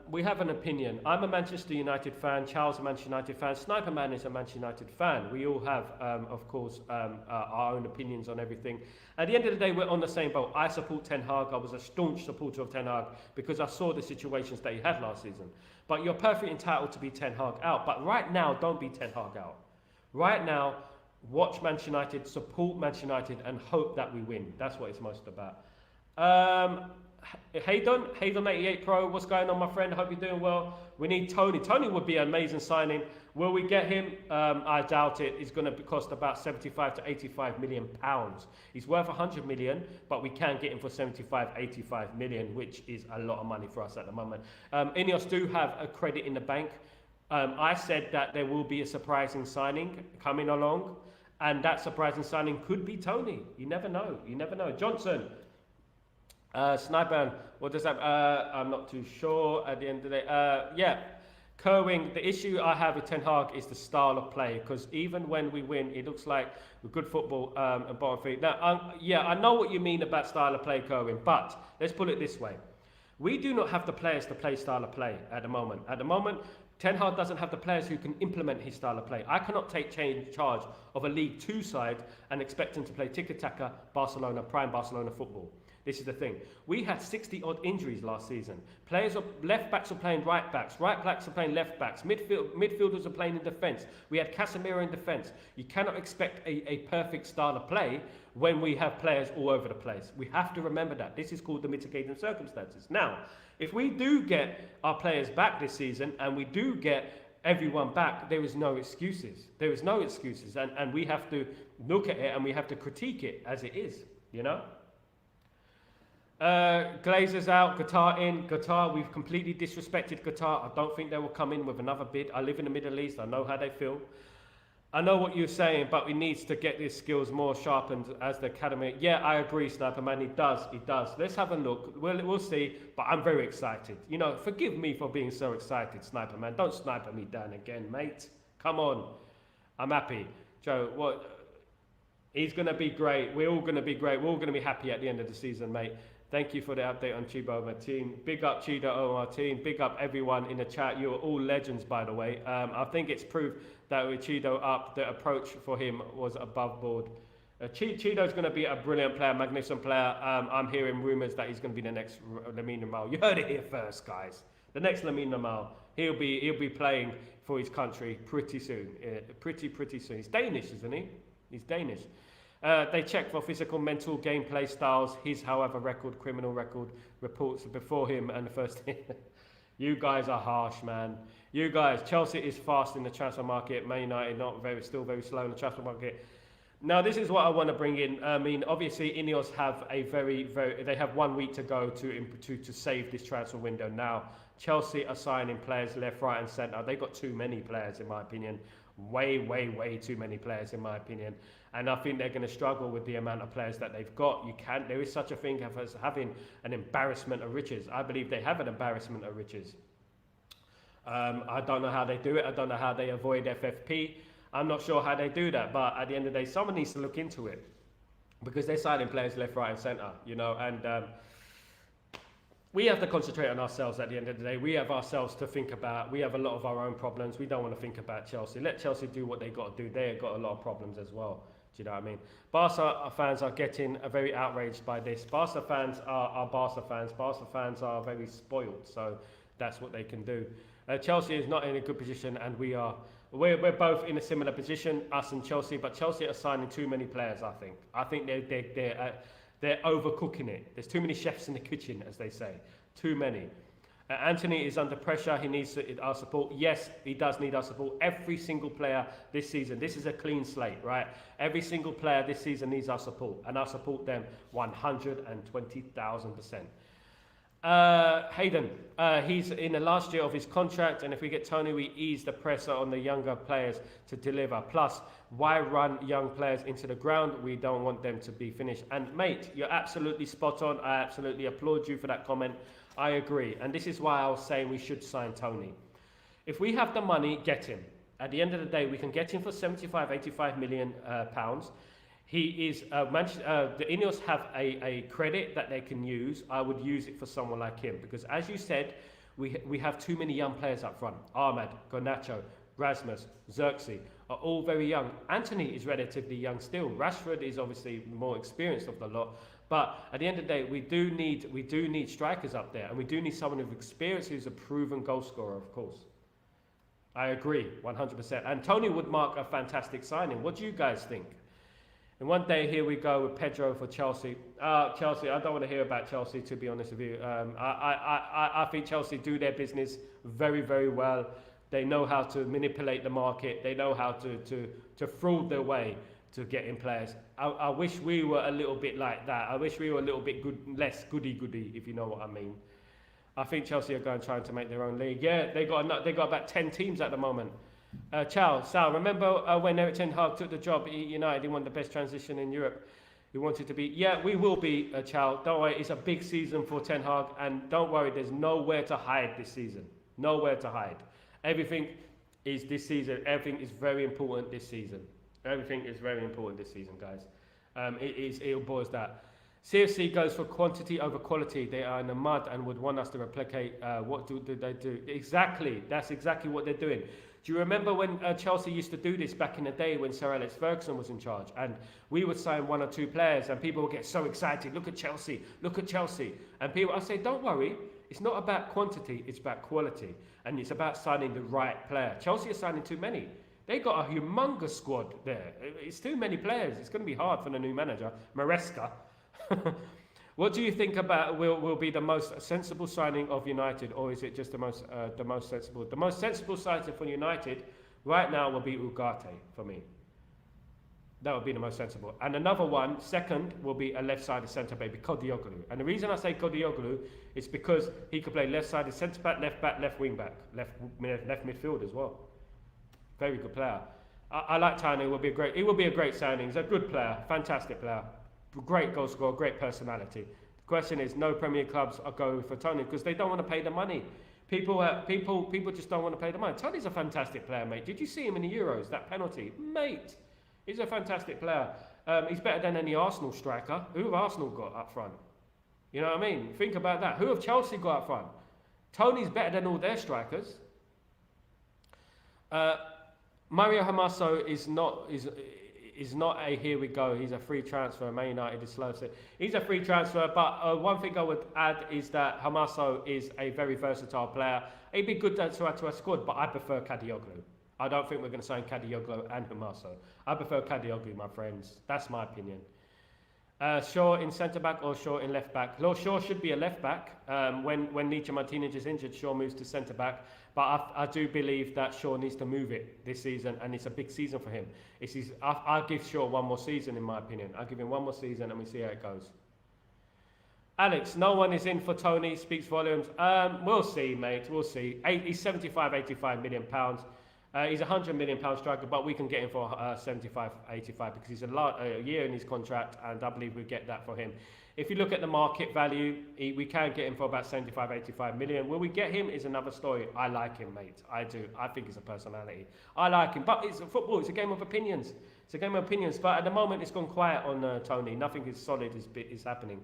we have an opinion. I'm a Manchester United fan. Charles is a Manchester United fan. Sniper Man is a Manchester United fan. We all have, of course, our own opinions on everything. At the end of the day, we're on the same boat. I support Ten Hag. I was a staunch supporter of Ten Hag because I saw the situations that he had last season. But you're perfectly entitled to be Ten Hag out. But right now, don't be Ten Hag out. Right now, watch Manchester United, support Manchester United, and hope that we win. That's what it's most about. Hayden 88 Pro, what's going on, my friend? I hope you're doing well. We need Tony. Tony would be an amazing signing. Will we get him? I doubt it. It's going to cost about 75 to 85 million pounds. He's worth 100 million, but we can get him for 75, 85 million, which is a lot of money for us at the moment. Ineos do have a credit in the bank. I said that there will be a surprising signing coming along, and that surprising signing could be Tony. You never know. You never know. Johnson, Sniper, what does that? I'm not too sure at the end of the day. Yeah, Kerwing, the issue I have with Ten Hag is the style of play, because even when we win, it looks like we're good football and bottom feet. Now, yeah, I know what you mean about style of play, Kerwing, but let's put it this way. We do not have the players to play style of play at the moment. At the moment, Ten Hag doesn't have the players who can implement his style of play. I cannot take charge of a League Two side and expect them to play tiki-taka Barcelona, prime Barcelona football. This is the thing. We had 60-odd injuries last season. Left backs are playing right backs are playing left backs, midfielders are playing in defence. We had Casemiro in defence. You cannot expect a perfect style of play when we have players all over the place. We have to remember that. This is called the mitigating circumstances. Now, if we do get our players back this season and we do get everyone back, there is no excuses. There is no excuses. And we have to look at it and we have to critique it as it is, you know? Glazer's out, Qatar in. Qatar, we've completely disrespected Qatar. I don't think they will come in with another bid. I live in the Middle East. I know how they feel. I know what you're saying, but we need to get these skills more sharpened as the academy. Yeah, I agree, Sniper Man. He does. Let's have a look. We'll see. But I'm very excited. You know, forgive me for being so excited, Sniper Man. Don't sniper me down again, mate. Come on. I'm happy. Joe, what? He's going to be great. We're all going to be great. We're all going to be happy at the end of the season, mate. Thank you for the update on Chibo Martin. Big up Chido Martin. Big up everyone in the chat. You are all legends, by the way. I think it's proof that with Chido up, the approach for him was above board. Chido's going to be a brilliant player, magnificent player. I'm hearing rumours that he's going to be the next Lamine Yamal. You heard it here first, guys. The next Lamine Yamal. He'll be playing for his country pretty soon. Pretty soon. He's Danish, isn't he? He's Danish. They check for physical, mental, gameplay styles. His, however, criminal record reports before him and the first. You guys are harsh, man. You guys, Chelsea is fast in the transfer market. Man United still very slow in the transfer market. Now, this is what I want to bring in. I mean, obviously, Ineos have they have 1 week to go to save this transfer window. Now, Chelsea are signing players left, right, and centre. They got too many players, in my opinion. Way too many players, in my opinion. And I think they're going to struggle with the amount of players that they've got. There is such a thing as having an embarrassment of riches. I believe they have an embarrassment of riches. I don't know how they do it. I don't know how they avoid FFP. I'm not sure how they do that. But at the end of the day, someone needs to look into it. Because they're signing players left, right and centre, you know. And we have to concentrate on ourselves at the end of the day. We have ourselves to think about. We have a lot of our own problems. We don't want to think about Chelsea. Let Chelsea do what they got to do. They've got a lot of problems as well. Do you know what I mean? Barca fans are getting very outraged by this. Barca fans are Barca fans. Barca fans are very spoiled. So that's what they can do. Chelsea is not in a good position, and we're both in a similar position, us and Chelsea. But Chelsea are signing too many players. I think they're overcooking it. There's too many chefs in the kitchen, as they say. Too many. Anthony is under pressure. He needs our support. Yes, he does need our support. Every single player this season. This is a clean slate, right? Every single player this season needs our support. And I support them 120,000%. Hayden, he's in the last year of his contract. And if we get Tony, we ease the pressure on the younger players to deliver. Plus, why run young players into the ground? We don't want them to be finished. And mate, you're absolutely spot on. I absolutely applaud you for that comment. I agree. And this is why I was saying we should sign Tony. If we have the money, get him. At the end of the day, we can get him for 75, 85 million pounds. He is, the Ineos have a credit that they can use. I would use it for someone like him. Because as you said, we have too many young players up front. Ahmed, Garnacho, Rasmus, Xerxes are all very young. Anthony is relatively young still. Rashford is obviously more experienced of the lot. But at the end of the day, we do need strikers up there, and we do need someone with experience who's a proven goal scorer, of course. I agree, 100%. And Tony would mark a fantastic signing. What do you guys think? And one day, here we go with Pedro for Chelsea. Chelsea, I don't want to hear about Chelsea, to be honest with you. I think Chelsea do their business very, very well. They know how to manipulate the market. They know how to fraud their way to get in players. I wish we were a little bit like that. I wish we were a little bit less goody-goody, if you know what I mean. I think Chelsea are trying to make their own league. Yeah, they got about 10 teams at the moment. Sal, remember when Ten Hag took the job at United, he won the best transition in Europe. He wanted to be. Yeah, we will be, Chow. Don't worry, it's a big season for Ten Hag. And don't worry, there's nowhere to hide this season. Nowhere to hide. Everything is this season. Everything is very important this season. Everything is very important this season, guys. It boils that. CFC goes for quantity over quality. They are in the mud and would want us to replicate. What do they do? Exactly. That's exactly what they're doing. Do you remember when Chelsea used to do this back in the day when Sir Alex Ferguson was in charge? And we would sign 1 or 2 players and people would get so excited. Look at Chelsea. Look at Chelsea. And people, I say, don't worry. It's not about quantity. It's about quality. And it's about signing the right player. Chelsea are signing too many. They got a humongous squad there. It's too many players. It's going to be hard for the new manager, Maresca. What do you think about will be the most sensible signing of United, or is it just the most sensible? The most sensible signing for United right now will be Ugarte for me. That would be the most sensible. And another one, second, will be a left-sided centre-back, Kodioglu. And the reason I say Kodioglu is because he could play left-sided centre-back, left wing-back, left midfield as well. Very good player. I like Tony. He will be a great signing. He's a good player, fantastic player. Great goal scorer, great personality. The question is, no Premier clubs are going for Tony because they don't want to pay the money. People just don't want to pay the money. Tony's a fantastic player, mate. Did you see him in the Euros? That penalty, mate. He's a fantastic player. He's better than any Arsenal striker. Who have Arsenal got up front? You know what I mean? Think about that. Who have Chelsea got up front? Tony's better than all their strikers. Mario Hamaso is not a here we go. He's a free transfer. Man United is slow. So he's a free transfer. But one thing I would add is that Hamaso is a very versatile player. He'd be good to add to our squad, but I prefer Kadioglu. I don't think we're going to sign Kadioglu and Hamaso. I prefer Kadioglu, my friends. That's my opinion. Shaw in centre-back or Shaw in left-back? Shaw should be a left-back. When Nietzsche Martinez is injured, Shaw moves to centre-back. But I do believe that Shaw needs to move it this season, and it's a big season for him. I'll give Shaw 1 more season, in my opinion. I'll give him 1 more season, and we see how it goes. Alex, no one is in for Tony, speaks volumes. We'll see, mate, we'll see. He's 75, 85 million pounds. He's a £100 million striker, but we can get him for 75, 85 because he's a year in his contract, and I believe we get that for him. If you look at the market value, we can get him for about 75, 85 million. Will we get him is another story. I like him, mate. I do. I think he's a personality. I like him. But it's football. It's a game of opinions. It's a game of opinions. But at the moment, it's gone quiet on Tony. Nothing is solid is happening.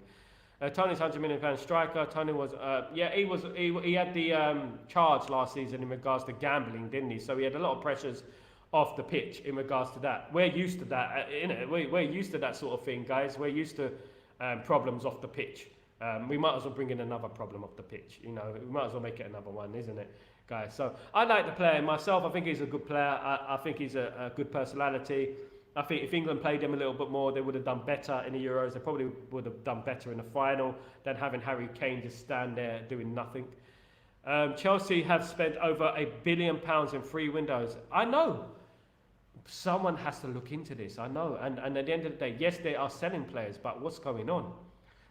Tony's £100 million striker. Tony was, he had the charge last season in regards to gambling, didn't he? So he had a lot of pressures off the pitch in regards to that. We're used to that, we're used to that sort of thing, guys. We're used to problems off the pitch. We might as well bring in another problem off the pitch. We might as well make it another one, isn't it, guys? So I like the player myself. I think he's a good player. I think he's a good personality. I think if England played him a little bit more, they would have done better in the Euros. They probably would have done better in the final than having Harry Kane just stand there doing nothing. Chelsea have spent over £1 billion in 3 windows. I know. Someone has to look into this. I know. And at the end of the day, yes, they are selling players, but what's going on?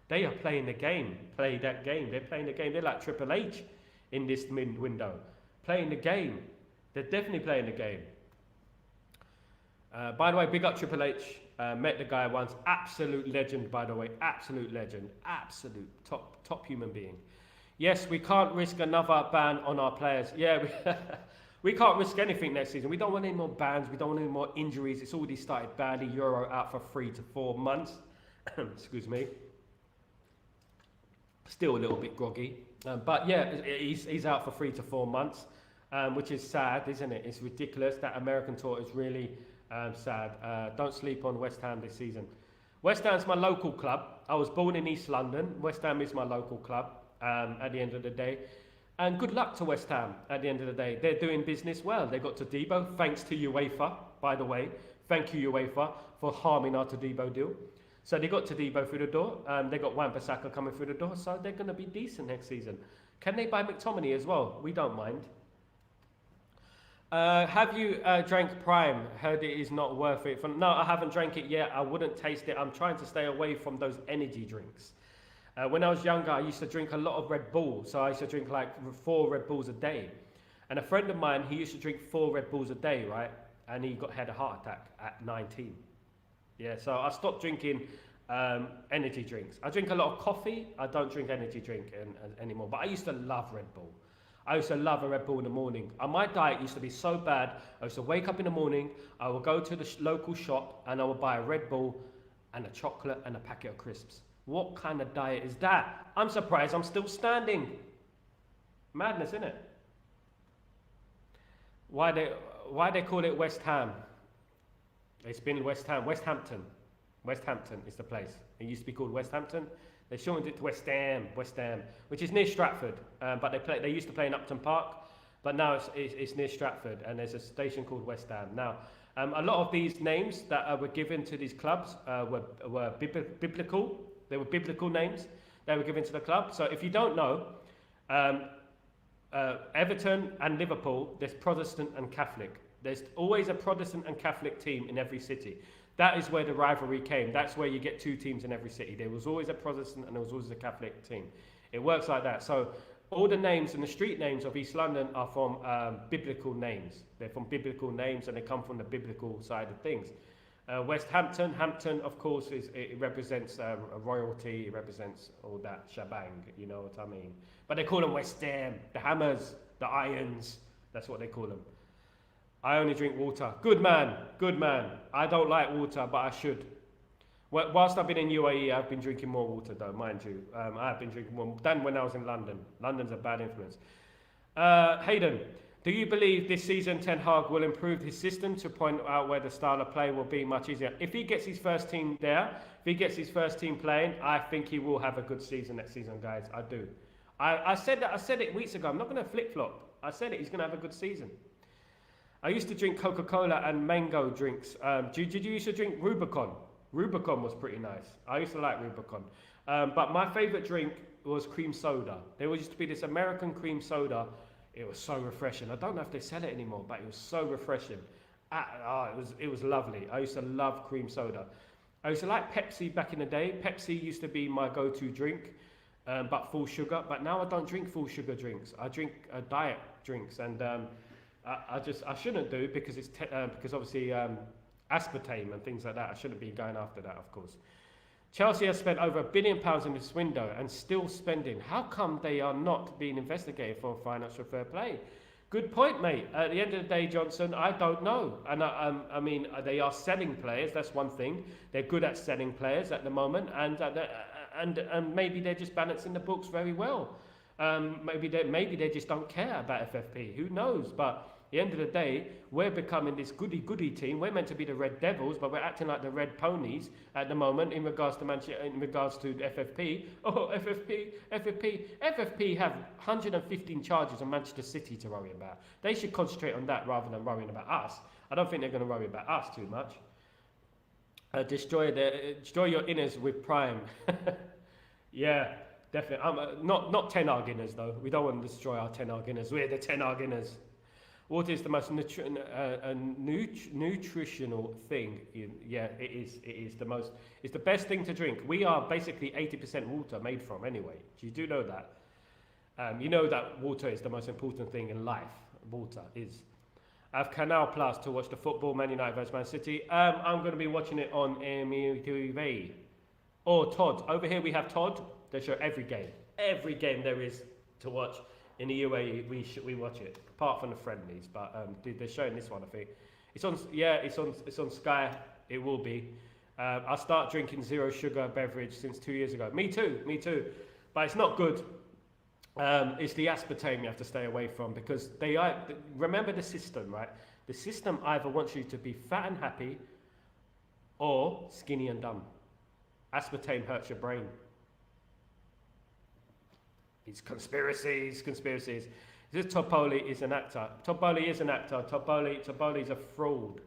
They are playing the game. Play that game. They're playing the game. They're like Triple H in this window. Playing the game. They're definitely playing the game. By the way, big up Triple H. Met the guy once. Absolute legend, by the way. Absolute legend. Absolute top human being. Yes, we can't risk another ban on our players. Yeah, we can't risk anything next season. We don't want any more bans. We don't want any more injuries. It's already started badly. Euro out for 3 to 4 months. Excuse me. Still a little bit groggy. But yeah, he's out for 3 to 4 months, which is sad, isn't it? It's ridiculous. That American tour is really sad. Don't sleep on West Ham this season. West Ham's my local club. I was born in East London. West Ham is my local club at the end of the day. And good luck to West Ham at the end of the day. They're doing business well. They got Todibo, thanks to UEFA, by the way. Thank you, UEFA, for harming our Todibo deal. So they got Todibo through the door. They got Wan-Bissaka coming through the door. So they're going to be decent next season. Can they buy McTominay as well? We don't mind. Have you drank Prime? Heard it is not worth it. No, I haven't drank it yet. I wouldn't taste it. I'm trying to stay away from those energy drinks. When I was younger, I used to drink a lot of Red Bull. So I used to drink like 4 Red Bulls a day. And a friend of mine, he used to drink 4 Red Bulls a day, right? And he had a heart attack at 19. Yeah, so I stopped drinking energy drinks. I drink a lot of coffee. I don't drink energy drink anymore. But I used to love Red Bull. I used to love a Red Bull in the morning. My diet used to be so bad. I used to wake up in the morning. I would go to the local shop and I would buy a Red Bull and a chocolate and a packet of crisps. What kind of diet is that? I'm surprised I'm still standing. Madness, isn't it? Why they call it West Ham? It's been West Ham. West Hampton. West Hampton is the place. It used to be called West Hampton. They shortened it to West Ham, which is near Stratford. But they used to play in Upton Park, but now it's near Stratford, and there's a station called West Ham. Now, a lot of these names that were given to these clubs were biblical. They were biblical names they were given to the club. So if you don't know, Everton and Liverpool, there's Protestant and Catholic. There's always a Protestant and Catholic team in every city. That is where the rivalry came. That's where you get two teams in every city. There was always a Protestant and there was always a Catholic team. It works like that. So all the names and the street names of East London are from biblical names. They're from biblical names and they come from the biblical side of things. West Hampton, of course, it represents royalty. It represents all that shebang, you know what I mean? But they call them West Ham, the Hammers, the Irons. That's what they call them. I only drink water. Good man. I don't like water, but I should. Whilst I've been in UAE, I've been drinking more water, though, mind you. I have been drinking more than when I was in London. London's a bad influence. Hayden, do you believe this season Ten Hag will improve his system to point out where the style of play will be much easier? If he gets his first team there, if he gets his first team playing, I think he will have a good season next season, guys. I do. I said it weeks ago. I'm not going to flip-flop. I said it. He's going to have a good season. I used to drink Coca-Cola and mango drinks. Did you used to drink Rubicon? Rubicon was pretty nice. I used to like Rubicon. But my favourite drink was cream soda. There used to be this American cream soda. It was so refreshing. I don't know if they sell it anymore, but it was so refreshing. It was lovely. I used to love cream soda. I used to like Pepsi back in the day. Pepsi used to be my go-to drink, but full sugar. But now I don't drink full sugar drinks. I drink diet drinks, and I shouldn't do because it's because obviously aspartame and things like that. I shouldn't be going after that, of course. Chelsea has spent over £1 billion in this window and still spending. How come they are not being investigated for financial fair play? Good point, mate. At the end of the day, Johnson, I don't know. And I mean, they are selling players. That's one thing. They're good at selling players at the moment, and maybe they're just balancing the books very well. Maybe they just don't care about FFP. Who knows? But at the end of the day, we're becoming this goody team. We're meant to be the Red Devils, but we're acting like the Red Ponies at the moment in regards to FFP. Oh, FFP have 115 charges on Manchester City to worry about. They should concentrate on that rather than worrying about us. I don't think they're going to worry about us too much. Destroy your inners with Prime. Yeah. Definitely. Not Ten Hag inners though. We don't want to destroy our Ten Hag inners. We're the Ten Hag inners. Water is the most nutritional thing. Yeah, it is. It is the most. It's the best thing to drink. We are basically 80% water made from anyway. Do you know that? You know that water is the most important thing in life. Water is. I have Canal Plus to watch the football, Man United versus Man City. I'm going to be watching it on MUTV. Or Todd. Over here we have Todd. They show every game there is to watch in the UAE. We watch it, apart from the friendlies. But they're showing this one. I think it's on. Yeah, it's on Sky. It will be. I start drinking zero sugar beverage since 2 years ago. Me too. But it's not good. It's the aspartame you have to stay away from because remember the system, right? The system either wants you to be fat and happy, or skinny and dumb. Aspartame hurts your brain. It's conspiracies. This Topoli is an actor. Topoli is a fraud.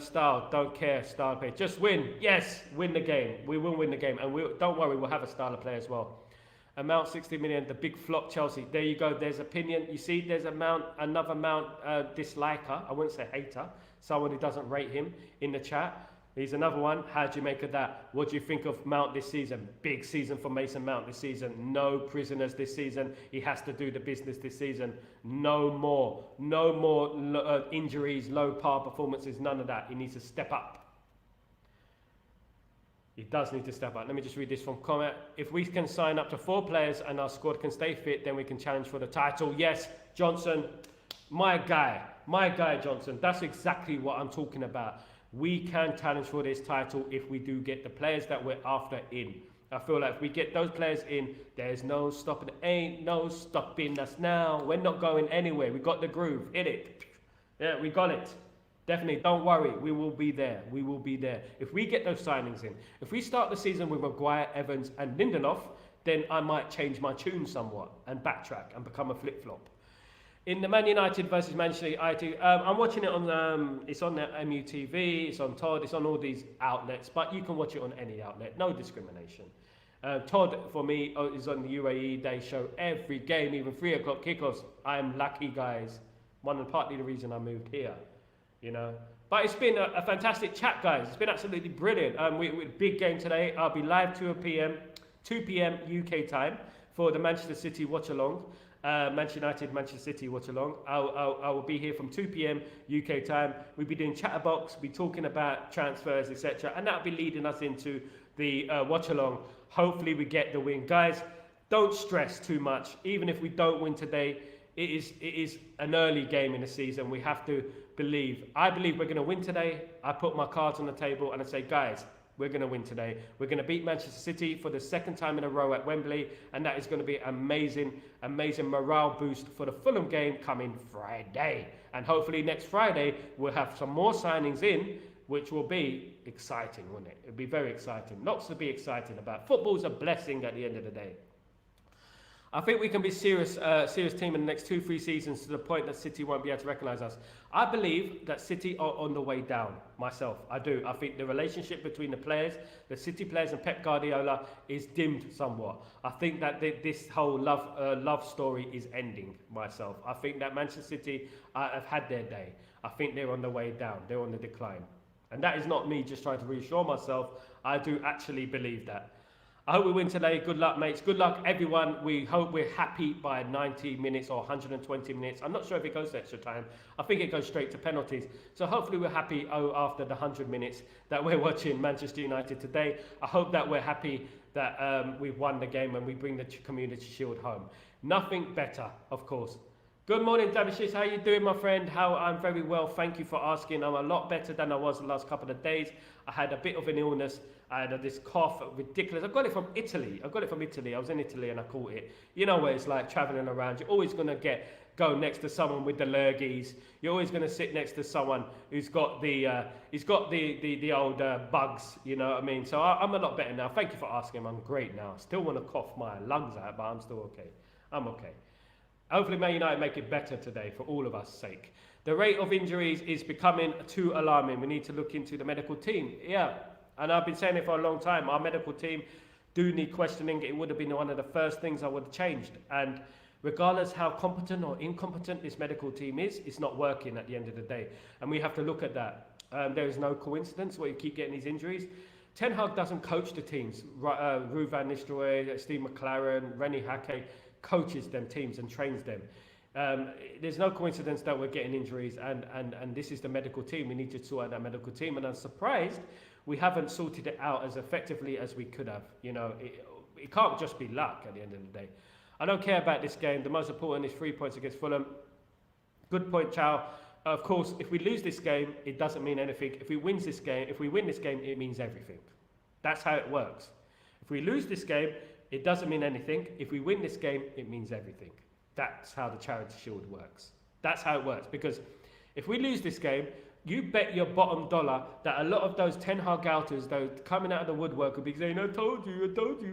Style, don't care. Style of play. Just win. Yes, win the game. We will win the game. And don't worry, we'll have a style of play as well. Amount 60 million, the big flop Chelsea. There you go. There's opinion. You see, there's another Mount disliker. I wouldn't say hater. Someone who doesn't rate him in the chat. Here's another one. How do you make of that? What do you think of Mount this season? Big season for Mason Mount this season. No prisoners this season. He has to do the business this season. No more injuries, low par performances, none of that. He needs to step up. He does need to step up. Let me just read this from comment. If we can sign up to 4 players and our squad can stay fit, then we can challenge for the title. Yes, Johnson, my guy Johnson. That's exactly what I'm talking about. We can challenge for this title if we do get the players that we're after in. I feel like if we get those players in, there's no stopping. Ain't no stopping us now. We're not going anywhere. We got the groove. Hit it. Yeah, we got it. Definitely. Don't worry. We will be there. We will be there. If we get those signings in, if we start the season with Maguire, Evans, and Lindelof, then I might change my tune somewhat and backtrack and become a flip-flop. In the Man United versus Manchester United, I'm watching it on, it's on the MUTV, it's on Todd, it's on all these outlets, but you can watch it on any outlet, no discrimination. Todd, for me, is on the UAE. They show every game, even 3 o'clock kickoffs. I'm lucky, guys. One and partly the reason I moved here, you know. But it's been a fantastic chat, guys. It's been absolutely brilliant. Big game today. I'll be live 2 p.m. UK time for the Manchester City watch along. Manchester United, Manchester City watch along. I will be here from 2 p.m. UK time. We'll be doing chatterbox, we'll be talking about transfers, etc. And that'll be leading us into the watch along. Hopefully we get the win. Guys, don't stress too much. Even if we don't win today, it is an early game in the season. We have to believe. I believe we're going to win today. I put my cards on the table and I say, guys, we're going to win today. We're going to beat Manchester City for the 2nd time in a row at Wembley, and that is going to be amazing morale boost for the Fulham game coming Friday. And hopefully next Friday we'll have some more signings in, which will be exciting, won't it? It'll be very exciting. Lots to be excited about. Football's a blessing at the end of the day. I think we can be serious team in the next 2-3 seasons to the point that City won't be able to recognise us. I believe that City are on the way down, myself. I do. I think the relationship between the players, the City players and Pep Guardiola is dimmed somewhat. I think that this whole love story is ending, myself. I think that Manchester City have had their day. I think they're on the way down. They're on the decline. And that is not me just trying to reassure myself. I do actually believe that. I hope we win today. Good luck, mates. Good luck, everyone. We hope we're happy by 90 minutes or 120 minutes. I'm not sure if it goes to extra time. I think it goes straight to penalties. So hopefully we're happy after the 100 minutes that we're watching Manchester United today. I hope that we're happy that we've won the game and we bring the Community Shield home. Nothing better, of course. Good morning, Davishis. How you doing, my friend? I'm very well. Thank you for asking. I'm a lot better than I was the last couple of days. I had a bit of an illness. I had this cough, ridiculous. I got it from Italy. I was in Italy and I caught it. You know what it's like traveling around. You're always going to go next to someone with the lurgies. You're always going to sit next to someone who's got the old bugs. You know what I mean? So I'm a lot better now. Thank you for asking. I'm great now. I still want to cough my lungs out, but I'm still okay. I'm okay. Hopefully Man United make it better today for all of us' sake. The rate of injuries is becoming too alarming. We need to look into the medical team. Yeah. And I've been saying it for a long time. Our medical team do need questioning. It would have been one of the first things I would have changed. And regardless how competent or incompetent this medical team is, it's not working at the end of the day. And we have to look at that. There is no coincidence where you keep getting these injuries. Ten Hag doesn't coach the teams. Ruud van Nistelrooy, Steve McLaren, Rennie Hake coaches them teams and trains them. There's no coincidence that we're getting injuries. And this is the medical team. We need to sort out that medical team. And I'm surprised we haven't sorted it out as effectively as we could have. You know, it can't just be luck at the end of the day. I don't care about this game. The most important is 3 points against Fulham. Good point, Chow. Of course, if we lose this game, it doesn't mean anything. If we win this game, it means everything. That's how it works. If we lose this game, it doesn't mean anything. If we win this game, it means everything. That's how the Charity Shield works. That's how it works. Because if we lose this game, you bet your bottom dollar that a lot of those Ten Hag outers, though, coming out of the woodwork will be saying, I told you you're going to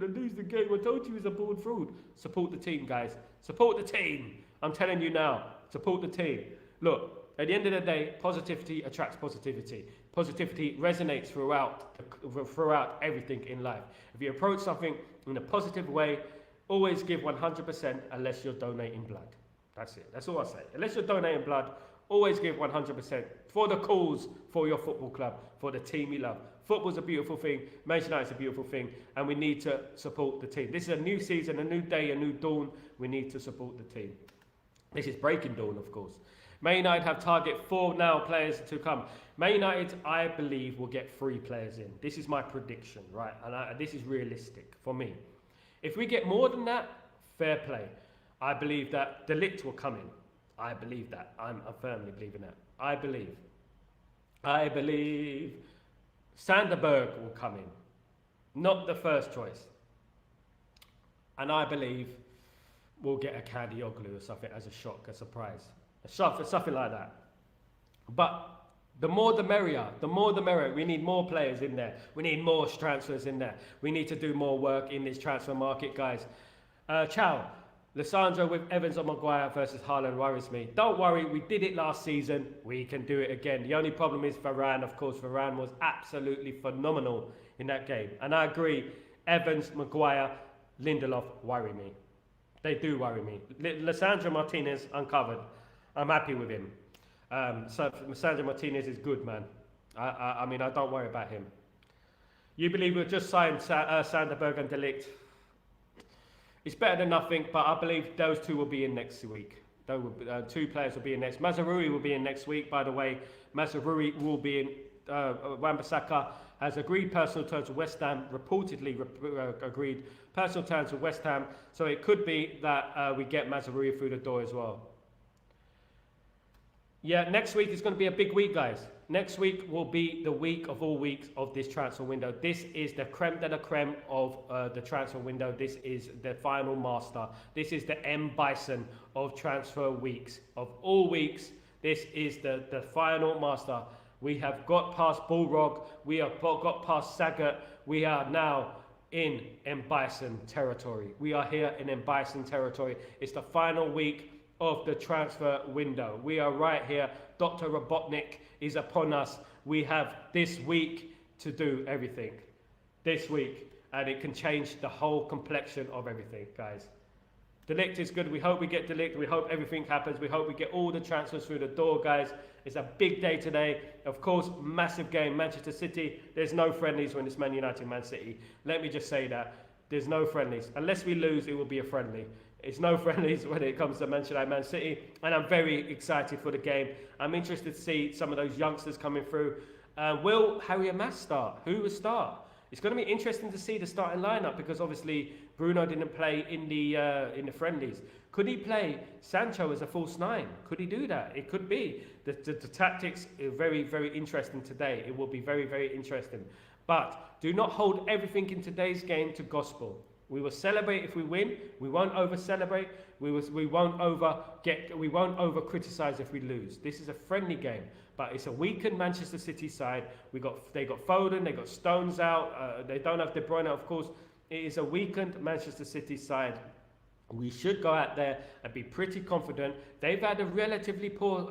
lose the game. I told you it's a board fraud. Support the team, guys. Support the team. I'm telling you now, support the team. Look, at the end of the day, positivity attracts positivity. Positivity resonates throughout everything in life. If you approach something in a positive way, always give 100% unless you're donating blood. That's it. That's all I say. Unless you're donating blood, always give 100% for the cause, for your football club, for the team you love. Football's a beautiful thing. Manchester United's a beautiful thing. And we need to support the team. This is a new season, a new day, a new dawn. We need to support the team. This is breaking dawn, of course. Man United have target 4 now players to come. Man United, I believe, will get 3 players in. This is my prediction, right? And this is realistic for me. If we get more than that, fair play. I believe that De Ligt will come in. I believe that. I firmly believe in that. I believe Sanderberg will come in. Not the first choice. And I believe we'll get a Kadioglu or something as a shock, a surprise. Something like that. But the more the merrier. The more the merrier. We need more players in there. We need more transfers in there. We need to do more work in this transfer market, guys. Ciao. Lissandro with Evans or Maguire versus Haaland worries me. Don't worry, we did it last season. We can do it again. The only problem is Varane. Of course, Varane was absolutely phenomenal in that game. And I agree, Evans, Maguire, Lindelof worry me. They do worry me. Lissandro Martinez uncovered. I'm happy with him. So Lissandro Martinez is good, man. I mean, I don't worry about him. You believe we'll just sign Sanderberg and De Ligt? It's better than nothing, but I believe those two will be in next week. Two players will be in next. Mazraoui will be in next week, by the way. Mazraoui will be in. Wan-Bissaka has agreed personal terms with West Ham, reportedly agreed personal terms with West Ham. So it could be that we get Mazraoui through the door as well. Yeah, next week is going to be a big week, guys. Next week will be the week of all weeks of this transfer window. This is the creme de la creme of the transfer window. This is the final master. This is the M. Bison of transfer weeks. Of all weeks, this is the final master. We have got past Bullrog. We have got past Sagat. We are now in M. Bison territory. We are here in M. Bison territory. It's the final week of the transfer window. We are right here. Dr. Robotnik is upon us. We have this week to do everything. This week. And it can change the whole complexion of everything, guys. De Ligt is good. We hope we get De Ligt. We hope everything happens. We hope we get all the transfers through the door, guys. It's a big day today. Of course, massive game. Manchester City. There's no friendlies when it's Man United, Man City. Let me just say that. There's no friendlies. Unless we lose, it will be a friendly. It's no friendlies when it comes to Manchester United, Man City. And I'm very excited for the game. I'm interested to see some of those youngsters coming through. Will Harry Mass start? Who will start? It's going to be interesting to see the starting lineup because obviously Bruno didn't play in the friendlies. Could he play Sancho as a false nine? Could he do that? It could be. The tactics are very, very interesting today. It will be very, very interesting. But do not hold everything in today's game to gospel. We will celebrate if we win. We won't over celebrate. We won't over criticize if we lose. This is a friendly game, but it's a weakened Manchester City side. They got Foden, they got Stones out. They don't have De Bruyne, of course. It is a weakened Manchester City side. We should go out there and be pretty confident. They've had a relatively poor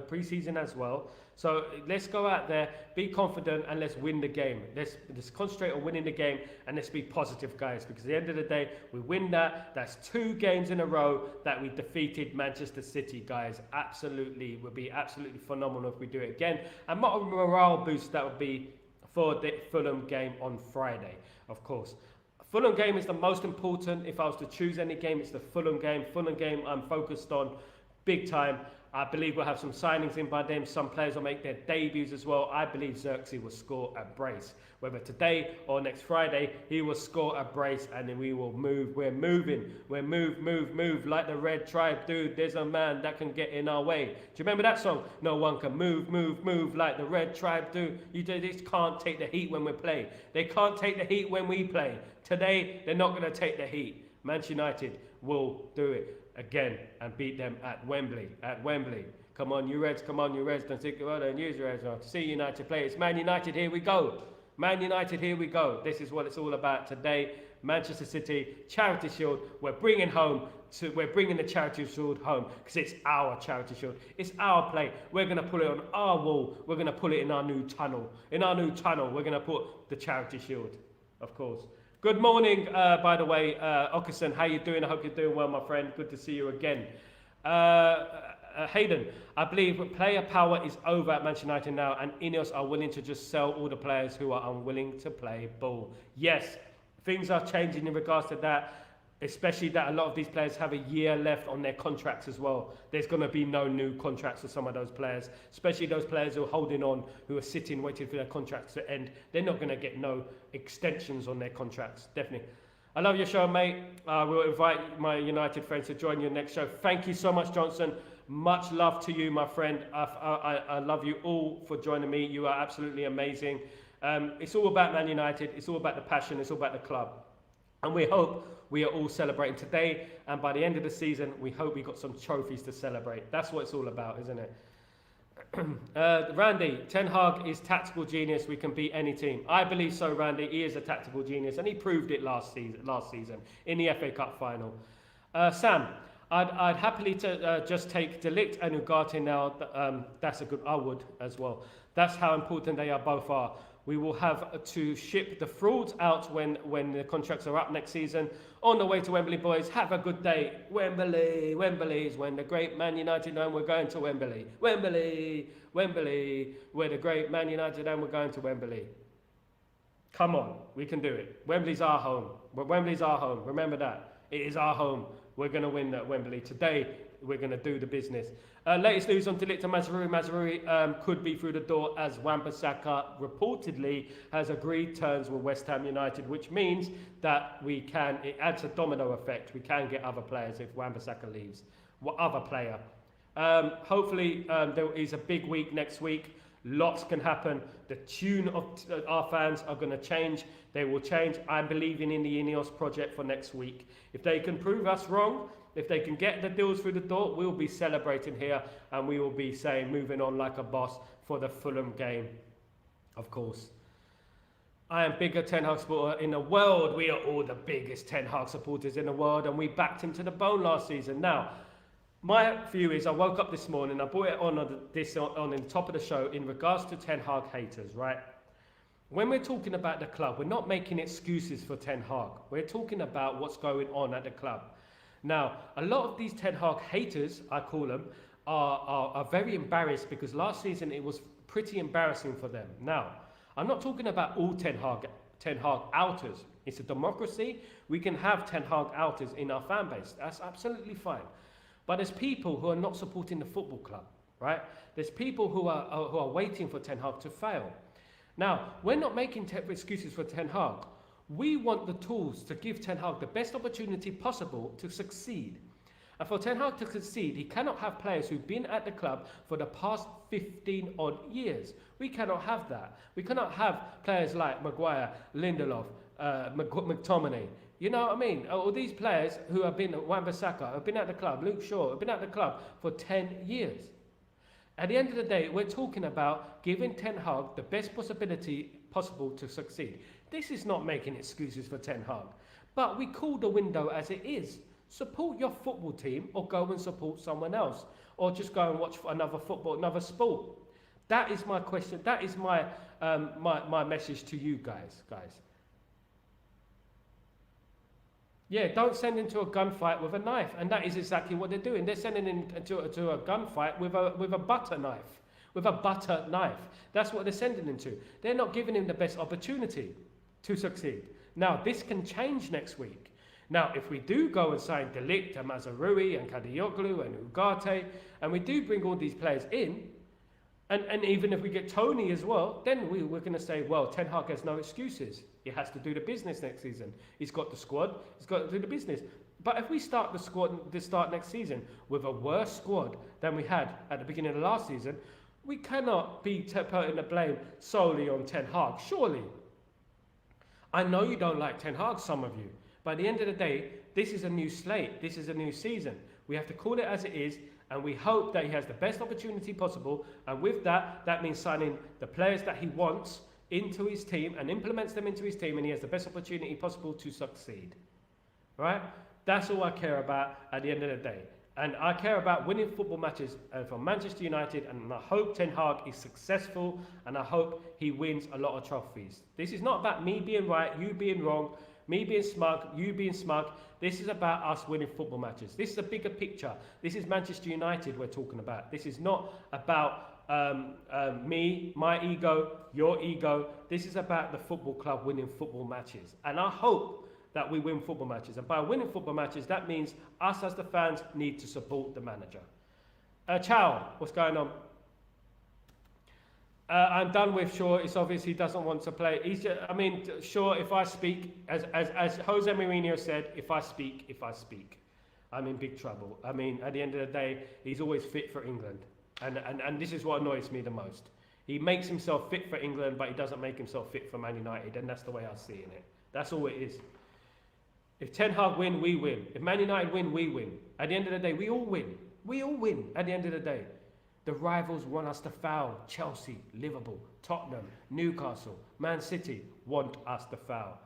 pre-season as well. So let's go out there, be confident, and let's win the game. Let's concentrate on winning the game, and let's be positive, guys. Because at the end of the day, we win that. That's 2 games in a row that we defeated Manchester City, guys. Absolutely. It would be absolutely phenomenal if we do it again. And what a morale boost that would be for the Fulham game on Friday, of course. Fulham game is the most important. If I was to choose any game, it's the Fulham game. Fulham game I'm focused on big time. I believe we'll have some signings in by then. Some players will make their debuts as well. I believe Xerxes will score a brace. Whether today or next Friday, he will score a brace and then we will move. We're moving. We're move like the Red Tribe do. There's a man that can get in our way. Do you remember that song? No one can move like the Red Tribe do. You just can't take the heat when we play. They can't take the heat when we play. Today, they're not going to take the heat. Manchester United will do it again and beat them at Wembley. Come on, you Reds. Don't think about it. Use your Reds. See United play. It's Man United. Here we go. Man United. Here we go. This is what it's all about today. Manchester City Charity Shield. We're bringing the Charity Shield home because it's our Charity Shield. It's our play. We're going to put it on our wall. We're going to put it in our new tunnel. We're going to put the Charity Shield, of course. Good morning, by the way, Okerson. How you doing? I hope you're doing well, my friend. Good to see you again. Hayden, I believe player power is over at Manchester United now, and Ineos are willing to just sell all the players who are unwilling to play ball. Yes, things are changing in regards to that, especially that a lot of these players have a year left on their contracts as well. There's going to be no new contracts for some of those players, especially those players who are holding on, who are sitting waiting for their contracts to end. They're not going to get no extensions on their contracts, definitely. I love your show, mate. We'll invite my United friends to join you next show. Thank you so much, Johnson. Much love to you, my friend. I love you all for joining me. You are absolutely amazing. It's all about Man United. It's all about the passion. It's all about the club. And we hope we are all celebrating today. And by the end of the season, we hope we got some trophies to celebrate. That's what it's all about, isn't it? Randy, Ten Hag is tactical genius. We can beat any team. I believe so, Randy. He is a tactical genius, and he proved it last season in the FA Cup final. Sam, I'd happily just take De Ligt and Ugarte now. That's a good. I would as well. That's how important they are both are. We will have to ship the frauds out when the contracts are up next season. On the way to Wembley, boys. Have a good day. Wembley is when the great Man United know we're going to Wembley. Wembley, we're the great Man United and we're going to Wembley. Come on, we can do it. Wembley's our home. Wembley's our home. Remember that. It is our home. We're going to win at Wembley. Today, we're going to do the business. Latest news on De Ligt and Mazraoui. Mazraoui could be through the door as Wan-Bissaka reportedly has agreed terms with West Ham United, which means that it adds a domino effect. We can get other players if Wan-Bissaka leaves. What other player? Hopefully, there is a big week next week. Lots can happen. The tune of our fans are going to change. They will change. I'm believing in the Ineos project for next week. If they can prove us wrong, if they can get the deals through the door, we'll be celebrating here and we will be saying, moving on like a boss for the Fulham game, of course. I am bigger Ten Hag supporter in the world. We are all the biggest Ten Hag supporters in the world and we backed him to the bone last season. Now, my view is I woke up this morning, I brought it on the top of the show in regards to Ten Hag haters, right? When we're talking about the club, we're not making excuses for Ten Hag. We're talking about what's going on at the club. Now, a lot of these Ten Hag haters, I call them, are very embarrassed because last season it was pretty embarrassing for them. Now, I'm not talking about all Ten Hag outers. It's a democracy. We can have Ten Hag outers in our fan base. That's absolutely fine. But there's people who are not supporting the football club, right? There's people who are waiting for Ten Hag to fail. Now, we're not making excuses for Ten Hag. We want the tools to give Ten Hag the best opportunity possible to succeed. And for Ten Hag to succeed, he cannot have players who've been at the club for the past 15 odd years. We cannot have that. We cannot have players like Maguire, Lindelof, McTominay. You know what I mean? All these players who have been at Wan-Bissaka, have been at the club, Luke Shaw, have been at the club for 10 years. At the end of the day, we're talking about giving Ten Hag the best possibility possible to succeed. This is not making excuses for Ten Hag, but we call the window as it is. Support your football team or go and support someone else or just go and watch another football, another sport. That is my question. That is my message to you guys. Yeah, don't send into a gunfight with a knife, and that is exactly what they're doing. They're sending into a gunfight with a butter knife, with a butter knife. That's what they're sending into. They're not giving him the best opportunity to succeed. Now, this can change next week. Now, if we do go and sign De Ligt and Mazraoui and Kadioglu and Ugarte, and we do bring all these players in, and even if we get Tony as well, then we're going to say, well, Ten Hag has no excuses. He has to do the business next season. He's got the squad. He's got to do the business. But if we start the start next season with a worse squad than we had at the beginning of last season, we cannot be putting the blame solely on Ten Hag. Surely. I know you don't like Ten Hag, some of you. But at the end of the day, this is a new slate. This is a new season. We have to call it as it is. And we hope that he has the best opportunity possible. And with that, that means signing the players that he wants into his team and implements them into his team, and he has the best opportunity possible to succeed. Right? That's all I care about at the end of the day. And I care about winning football matches for Manchester United, and I hope Ten Hag is successful, and I hope he wins a lot of trophies. This is not about me being right, you being wrong, me being smug, you being smug. This is about us winning football matches. This is a bigger picture. This is Manchester United we're talking about. This is not about me, my ego, your ego. This is about the football club winning football matches. And I hope that we win football matches. And by winning football matches, that means us as the fans need to support the manager. Ciao, what's going on? I'm done with Shaw. It's obvious he doesn't want to play. Shaw, if I speak, as Jose Mourinho said, if I speak. I'm in big trouble. I mean, at the end of the day, he's always fit for England. And this is what annoys me the most. He makes himself fit for England, but he doesn't make himself fit for Man United, and that's the way I'm seeing it. That's all it is. If Ten Hag win, we win. If Man United win, we win. At the end of the day, we all win. We all win at the end of the day. The rivals want us to foul. Chelsea, Liverpool, Tottenham, Newcastle, Man City want us to foul.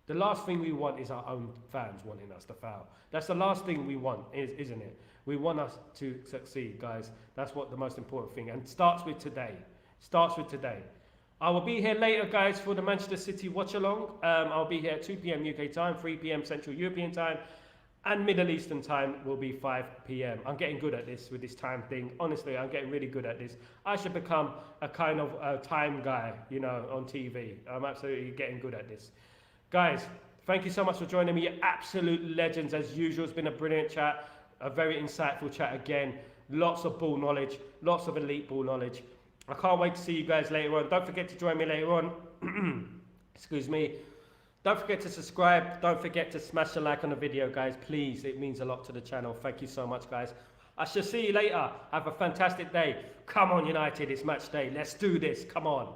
The last thing we want is our own fans wanting us to foul. That's the last thing we want, isn't it? We want us to succeed, guys. That's what the most important thing. And starts with today. Starts with today. I will be here later, guys, for the Manchester City watch-along. I'll be here at 2 p.m. UK time, 3 p.m. Central European time, and Middle Eastern time will be 5 p.m. I'm getting good at this with this time thing. Honestly, I'm getting really good at this. I should become a kind of time guy, you know, on TV. I'm absolutely getting good at this. Guys, thank you so much for joining me. You're absolute legends as usual. It's been a brilliant chat, a very insightful chat again. Lots of ball knowledge, lots of elite ball knowledge. I can't wait to see you guys later on. Don't forget to join me later on. Excuse me. Don't forget to subscribe. Don't forget to smash the like on the video, guys. Please, it means a lot to the channel. Thank you so much, guys. I shall see you later. Have a fantastic day. Come on, United. It's match day. Let's do this. Come on.